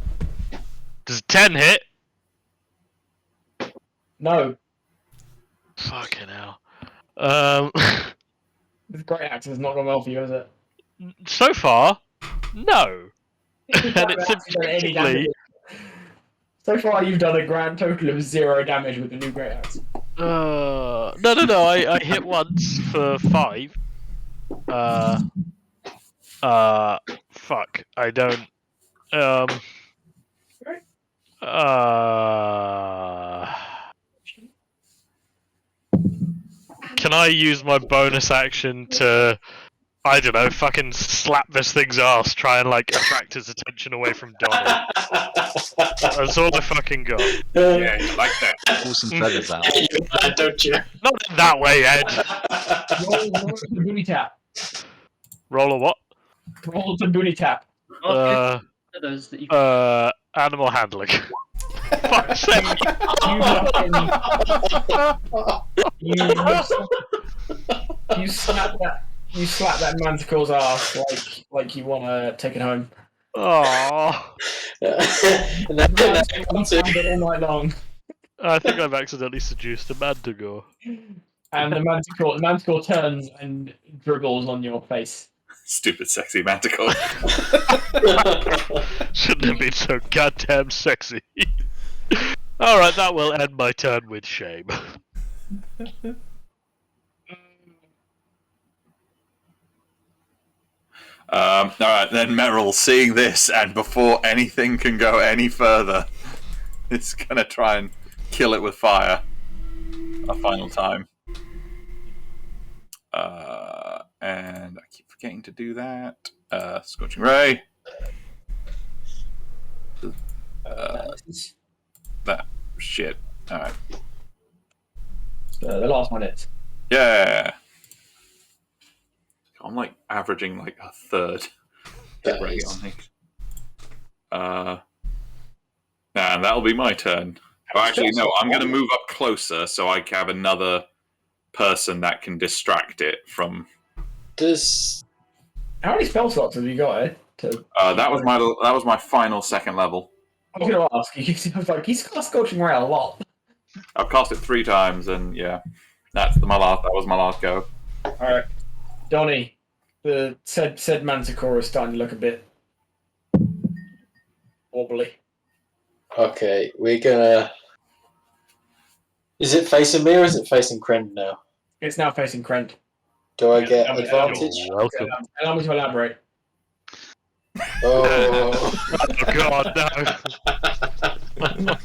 Does 10 hit? No. Fucking hell. This great axe is not going well for you, is it? So far, no. And it's objectively. So far, you've done a grand total of 0 damage with the new great axe. No. I hit once for 5. Fuck. I don't. Can I use my bonus action to I don't know, fucking slap this thing's ass, try and like attract his attention away from Donnie. That's all I fucking got. Yeah, you like that. Pull some feathers out. You do that, don't you? Not in that way, Ed. Roll the booty tap. Roll a what? Roll the booty tap. Feathers that you Animal handling. Fuck's sake. You slap that. You slap that manticore's ass like you want to take it home. Oh, And then All night long. I think I've accidentally seduced a manticore. And the manticore turns and dribbles on your face. Stupid, sexy manticore. Shouldn't have been so goddamn sexy. Alright, that will end my turn with shame. Alright, then Merrill, seeing this, and before anything can go any further, is gonna try and kill it with fire. A final time. And I keep forgetting to do that. Scorching Ray. That shit. Alright. The last one is. Yeah. I'm like averaging like a third hit rate on things. And that'll be my turn. Oh, actually, no, I'm going to move up closer so I have another person that can distract it from. How many spell slots have you got, Ed? That was my final second level. I was going to ask you. I was like, he's got Scorching Ray a lot. I've cast it 3 times, and yeah, that was my last go. All right, Donnie, the said manticore is starting to look a bit wobbly. Okay, we're gonna. Is it facing me or is it facing Krend now? It's now facing Krend. Do I get Yeah, advantage? You're welcome. Allow me to elaborate. Oh. Oh god, no.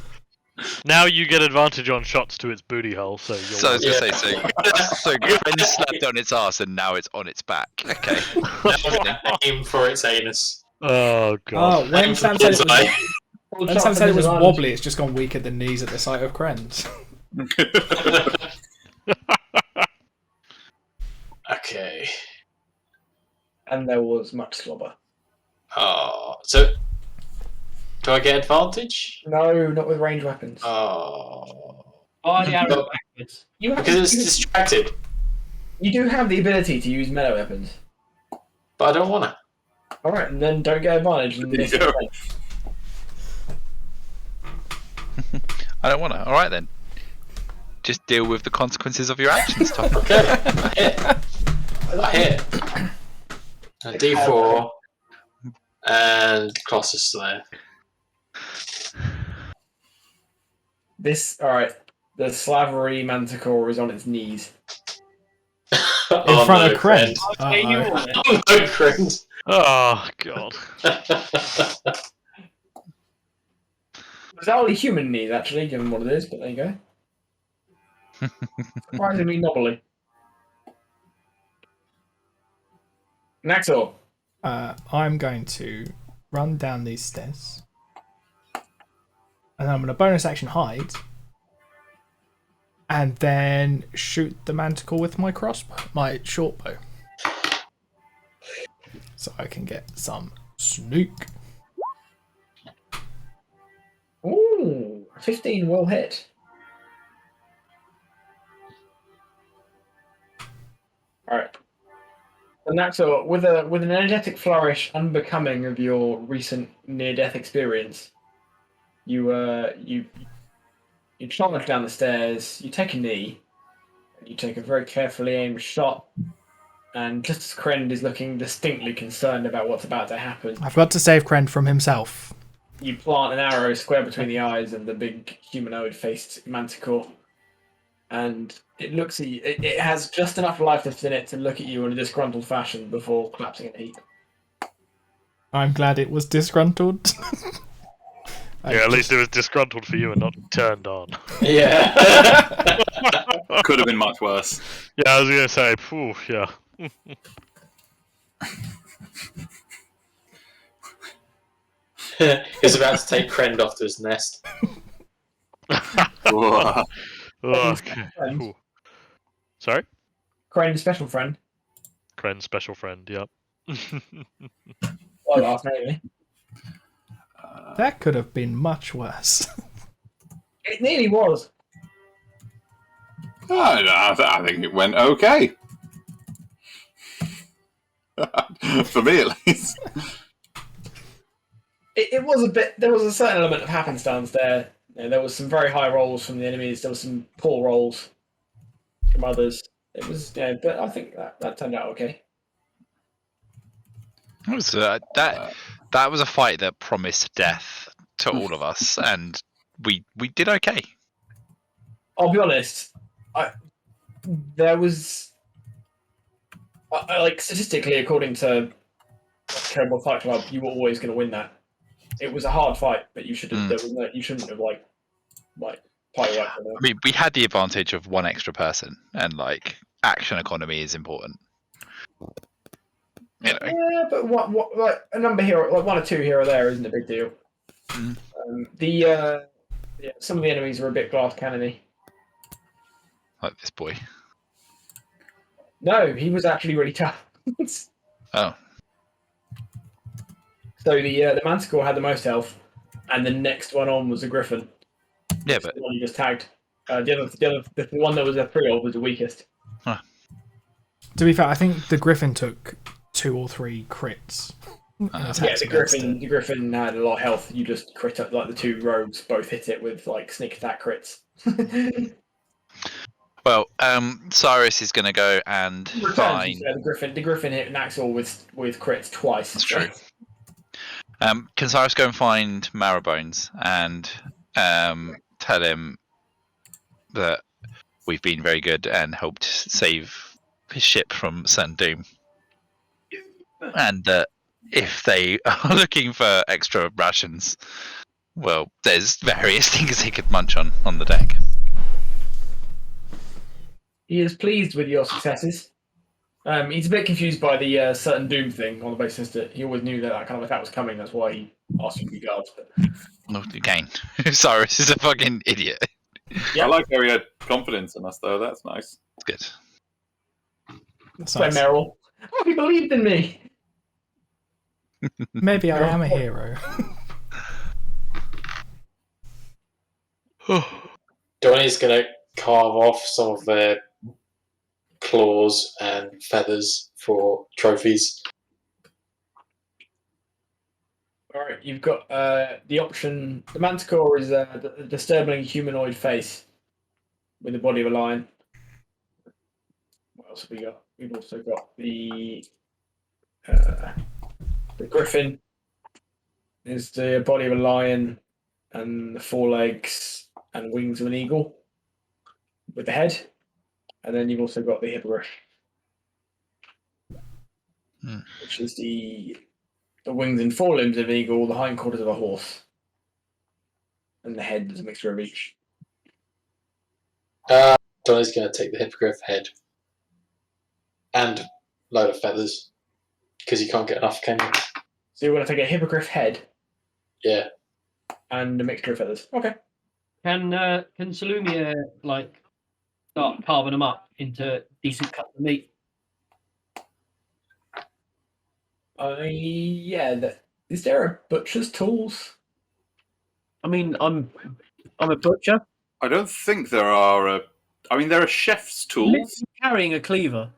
Now you get advantage on shots to its booty hole, so you're So I was welcome. gonna say, so Gwen slapped on its ass and now it's on its back. Okay. Aim for its anus. Oh god. Oh, when Sam said it was Disadvantage. wobbly, it's just gone weak at the knees at the sight of Krenz. Okay. And there was much slobber. Oh, so do I get advantage? No, not with ranged weapons. Oh, the arrow backwards. You have, because it's distracted, you do have the ability to use melee weapons. but I don't want to. All right, and then don't get advantage. And miss You the don't. I don't want to. All right then. Just deal with the consequences of your actions, Tom. Okay, I hit. I hit. A D4 and Colossus Slayer. This, all right. The slavery manticore is on its knees. In front of Krenz. Hey, you Uh-oh. all there? Oh no, Krend. Oh god. It's only human knees, actually, given what it is, but there you go. Surprisingly knobbly. Naxor. I'm going to run down these stairs. And I'm going to bonus action hide. And then shoot the manticore with my crossbow, my short bow. So I can get some sneak. Ooh, 15 well hit. Alright. And Naxor, with an energetic flourish unbecoming of your recent near-death experience, you charge down the stairs, you take a knee, and you take a very carefully aimed shot, and just as Krend is looking distinctly concerned about what's about to happen, I've got to save Kren from himself. you plant an arrow square between the eyes of the big humanoid-faced manticore, and it looks at you. It has just enough life left in it to look at you in a disgruntled fashion before collapsing in a heap. I'm glad it was disgruntled. Yeah, at least it was disgruntled for you and not turned on. Yeah. Could have been much worse. Yeah, I was gonna say, phew, yeah. He's about to take Krend off to his nest. Whoa. Okay. Ooh. Sorry? Crane special friend. Kren's special friend, yep. Well, last maybe. That could have been much worse. It nearly was. I think it went okay. For me, at least. It was a bit. There was a certain element of happenstance there. You know, there was some very high rolls from the enemies. There was some poor rolls from others. It was, but I think that turned out okay. It was, that was a fight that promised death to all of us, and we did okay. I'll be honest. There was, like statistically, according to Terrible Fight Club, you were always going to win that. It was a hard fight, but you should have. You shouldn't have like party wiped them. I mean, we had the advantage of one extra person, and like action economy is important. You know. Yeah, but what like a number here, like 1 or 2 here or there, isn't a big deal. Mm. Some of the enemies were a bit glass cannony. Like this boy. No, he was actually really tough. Oh. So the Manticore had the most health, and the next one on was a Griffin. Yeah, but The one you just tagged. The one that was a 3 of was the weakest. To be fair, I think the Griffin took 2 or 3 crits. Yeah, the Griffin had a lot of health. You just crit up, like the 2 rogues both hit it with like sneak attack crits. well, Cyrus is going to go and find. The Griffin hit Naxor with crits twice. That's true. Can Cyrus go and find Marrowbones and tell him that we've been very good and helped save his ship from certain doom, and that if they are looking for extra rations, well, there's various things they could munch on the deck. He is pleased with your successes. He's a bit confused by the certain doom thing on the basis that he always knew that kind of attack was coming. That's why he asked you to be guards. But Again, Cyrus is a fucking idiot. Yeah. I like how he had confidence in us, though. That's nice. It's good. That's by nice. Meryl. Oh, he believed in me. Maybe I am a hero. Donnie's going to carve off some of their claws and feathers for trophies. All right, you've got the option. The Manticore is a disturbingly humanoid face with the body of a lion. What else have we got? We've also got the Griffin is the body of a lion and the 4 legs and wings of an eagle with the head. And then you've also got the Hippogriff, which is the wings and 4 limbs of an eagle, the hindquarters of a horse, and the head is a mixture of each. Donnie's going to take the Hippogriff head and load of feathers because you can't get enough, can you? So you want to take a Hippogriff head? Yeah. And a mixture of feathers. Okay. Can Salumia like start carving them up into decent cuts of meat? Yeah. Is there a butcher's tools? I mean, I'm a butcher. I don't think there are. I mean, there are chef's tools. Carrying a cleaver.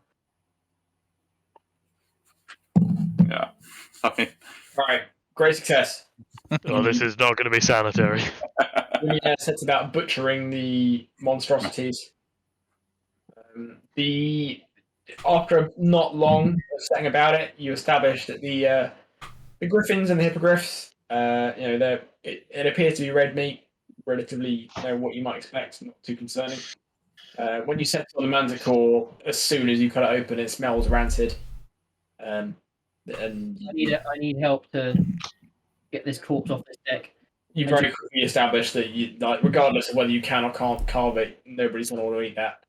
Yeah. I mean, All right. Great success. Oh, this is not going to be sanitary. When he sets about butchering the monstrosities, after not long of setting about it, you establish that the griffins and the hippogriffs, it appears to be red meat, relatively what you might expect, not too concerning. When you set on the manticore, as soon as you cut it open, it smells rancid. And I need help to get this corpse off this deck. you very quickly establish that regardless of whether you can or can't carve it, nobody's going to want to eat that.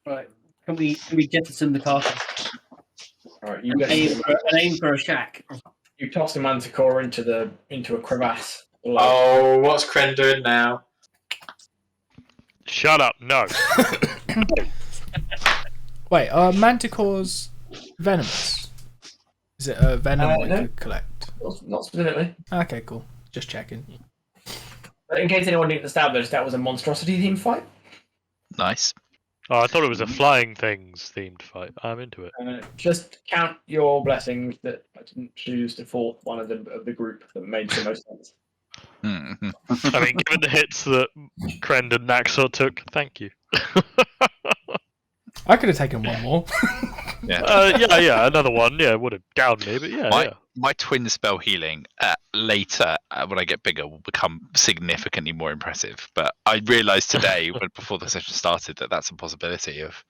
Right. Can we jettison the carcass? All right, And aim for a shack. You toss the Manticore into a crevasse. below. Oh, what's Kren doing now? Shut up! No. Wait, are manticores venomous? Is it a venom we no. could collect? Not specifically. Okay, cool. Just checking. But in case anyone didn't establish, that was a monstrosity themed fight. Nice. Oh, I thought it was a flying things themed fight. I'm into it. Just count your blessings that I didn't choose the fourth one of the group that made the most sense. Mm-hmm. I mean, given the hits that Krend and Naxor took, thank you. I could have taken one more. Yeah, another one. Yeah, would have downed me, but yeah. My twin spell healing later, when I get bigger, will become significantly more impressive. But I realised today, before the session started, that that's a possibility of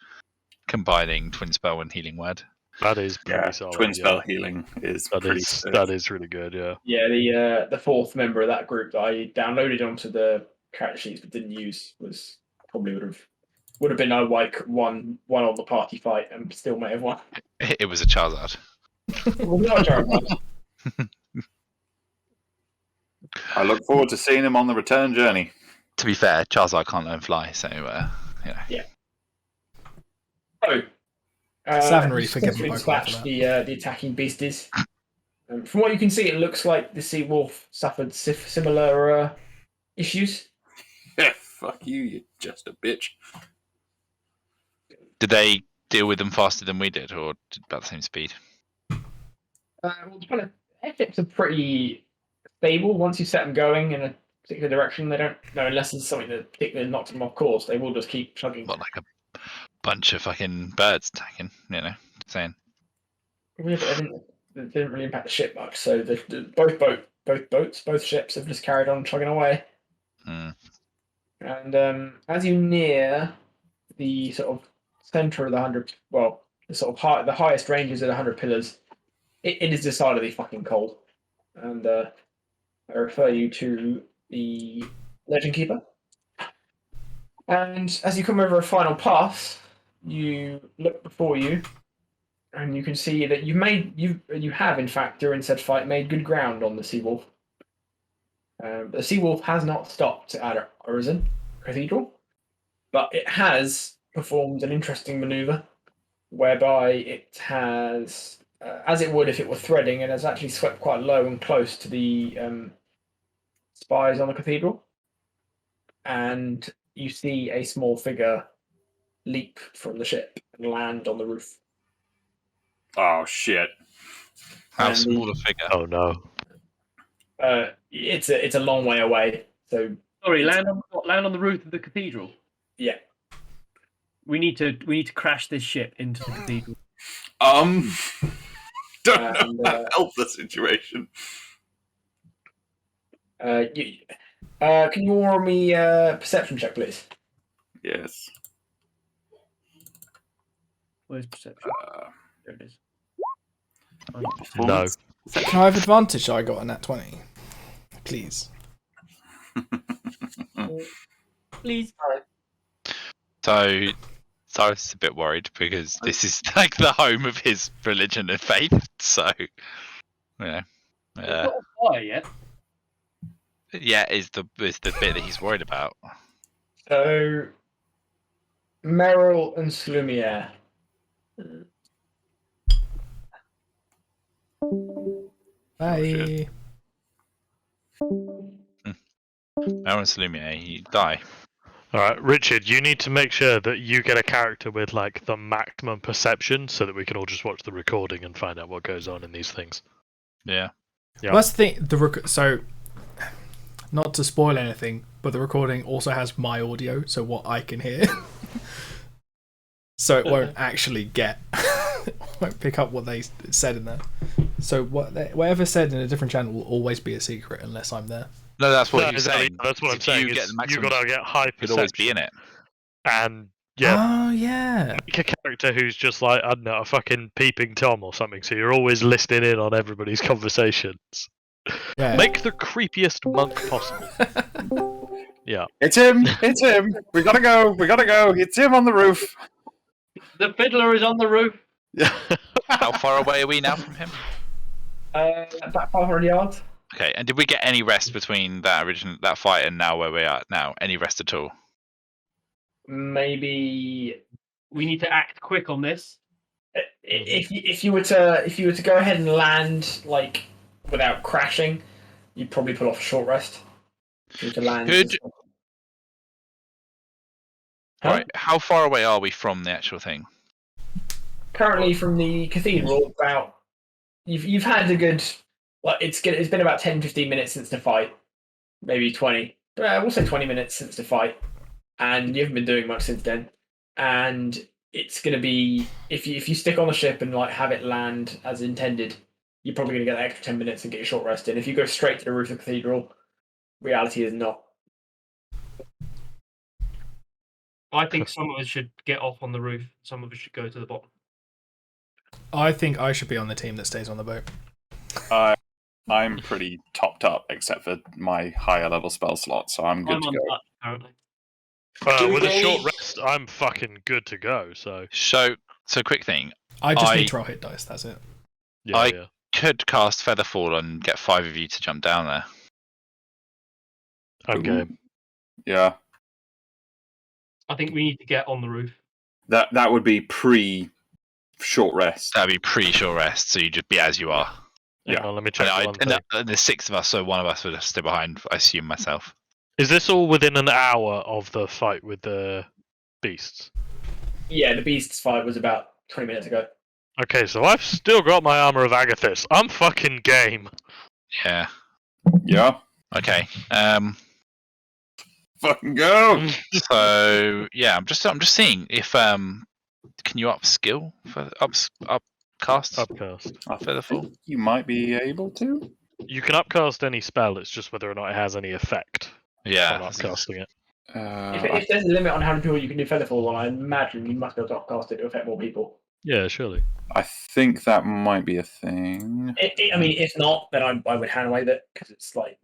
combining twin spell and healing word. That is pretty solid. Twin spell healing is That is really good. Yeah. Yeah, the fourth member of that group that I downloaded onto the character sheets but didn't use was probably would have been a like one on the party fight and still may have won. It was a Charizard. Well, not a Charizard. I look forward to seeing him on the return journey. To be fair, Charizard can't learn fly, so Yeah. So, haven't really forgiven successfully Pokemon dispatched for the attacking beasties. From what you can see, it looks like the Sea Wolf suffered similar issues. Fuck you, you're just a bitch. did they deal with them faster than we did, or about the same speed? Well, airships are pretty stable once you set them going in a particular direction. They don't, unless there's something that particularly knocks them off course, they will just keep chugging. What, like a bunch of fucking birds attacking? Saying. Yeah, but it didn't really impact the ship much. So both ships have just carried on chugging away. Mm. And as you near the sort of center of the 100, well, the sort of the highest ranges of the 100 pillars, it is decidedly fucking cold. And I refer you to the Legend Keeper. And as you come over a final pass, you look before you, and you can see that you have in fact during said fight made good ground on the Seawolf. The Seawolf has not stopped at Urizen Cathedral, but it has performed an interesting maneuver whereby it has, as it would if it were threading, it has actually swept quite low and close to the spires on the cathedral. And you see a small figure leap from the ship and land on the roof. Oh shit! How small a figure? Oh no! It's a long way away. So sorry, land on the roof of the cathedral. Yeah. We need to crash this ship into the cathedral. Don't know if that helped the situation. Can you roll me a perception check, please? Yes. Where's perception? There it is. No. Can I have advantage? I got a nat 20. Please. Please. So Cyrus is a bit worried because this is like the home of his religion and faith. So, It's not on fire yet. is the bit that he's worried about. So, Meryl and Slumiere. Bye. Aaron Salumier, you die. Alright, Richard, you need to make sure that you get a character with like the maximum perception so that we can all just watch the recording and find out what goes on in these things. Yeah. Yeah. Well, that's the thing. So, not to spoil anything, but the recording also has my audio, so what I can hear. So it won't actually won't pick up what they said in there. So whatever's said in a different channel will always be a secret unless I'm there. No, that's what No, you're saying. That's what I'm If saying. You get the maximum, you gotta get high it could always be perception. in it. And yeah, Oh yeah. make a character who's just like, I don't know, a fucking peeping Tom or something, so you're always listening in on everybody's conversations. Yeah. Make the creepiest monk possible. Yeah. It's him! It's him! We gotta go! It's him on the roof! The fiddler is on the roof. How far away are we now from him? About 500 yards. Okay, and did we get any rest between that fight and now where we are now? Any rest at all? Maybe We need to act quick on this. if you were to go ahead and land like without crashing, you'd probably pull off a short rest. If you were to land. Could- Huh? Right, how far away are we from the actual thing? Currently, from the cathedral, about you've had a good. Well, it's been about 10-15 minutes since the fight, maybe 20. But we'll say 20 minutes since the fight, and you haven't been doing much since then. And it's going to be if you stick on the ship and like have it land as intended, you're probably going to get that extra 10 minutes and get your short rest in. If you go straight to the roof of the cathedral, reality is not. I think some of us should get off on the roof. Some of us should go to the bottom. I think I should be on the team that stays on the boat. I'm pretty topped up, except for my higher level spell slot, so I'm good I'm to on go. that, apparently. With a they- short rest, I'm fucking good to go. So So quick thing. I just need to roll hit dice, that's it. yeah, I- yeah. Could cast Featherfall and get 5 of you to jump down there. I'm game. Yeah, I think we need to get on the roof. that would be pre short rest. That'd be pretty short rest, so you just be as you are. Hang Yeah. on, let me check one thing. And there's 6 of us, so one of us would stay behind. I assume myself. Is this all within an hour of the fight with the beasts? Yeah, the beast's fight was about 20 minutes ago. Okay, so I've still got my armor of Agathis. I'm fucking game. Yeah. Yeah, Okay. fucking go. So yeah, I'm just seeing if can you up skill for upcast Upcast. I Featherfall? think you might be able to. You can upcast any spell. It's just whether or not it has any effect on Yeah. upcasting it. If there's a limit on how many people you can do Featherfall on, I imagine you must be able to upcast it to affect more people. Yeah, surely. I think that might be a thing. I mean, if not, then I would hand away that because it's like.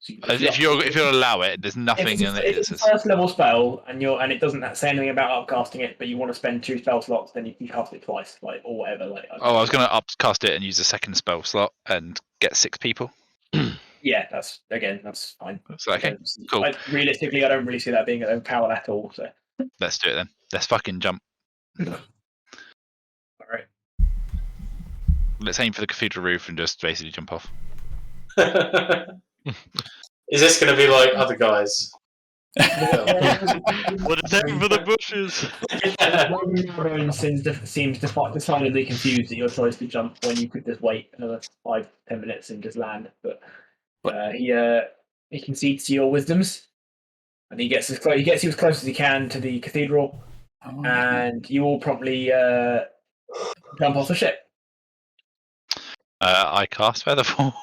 If you allow it, there's nothing in it. If it's a It's just, first level spell and it doesn't say anything about upcasting it, but you want to spend 2 spell slots, then you can cast it twice, like or whatever. Like. oh, I was gonna upcast it and use a second spell slot and get 6 people. Yeah, that's fine. So okay, cool. Realistically, I don't really see that being overpowered at all. So. Let's do it then. Let's fucking jump. All right. Let's aim for the cathedral roof and just basically jump off. Is this going to be like other guys? What is aim for the bushes? Everyone seems decidedly confused at your choice to jump when you could just wait another 5-10 minutes and just land. But he concedes to your wisdoms, and he gets you as close as he can to the cathedral, and you all promptly jump off the ship. I cast Featherfall.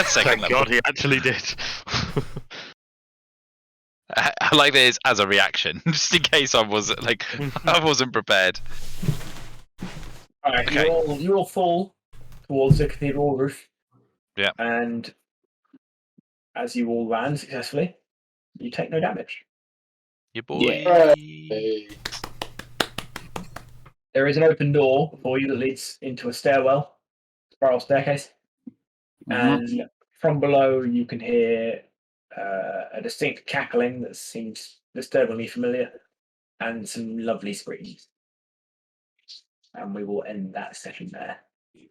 Second Thank level. God he actually did. I like this as a reaction, just in case I wasn't prepared. All right, Okay. you all fall towards the cathedral roof. Yeah. And as you all land successfully, you take no damage. Your boy. Yeah. There is an open door before you that leads into a stairwell, spiral staircase, and from below you can hear a distinct cackling that seems disturbingly familiar, and some lovely screams. And we will end that session there.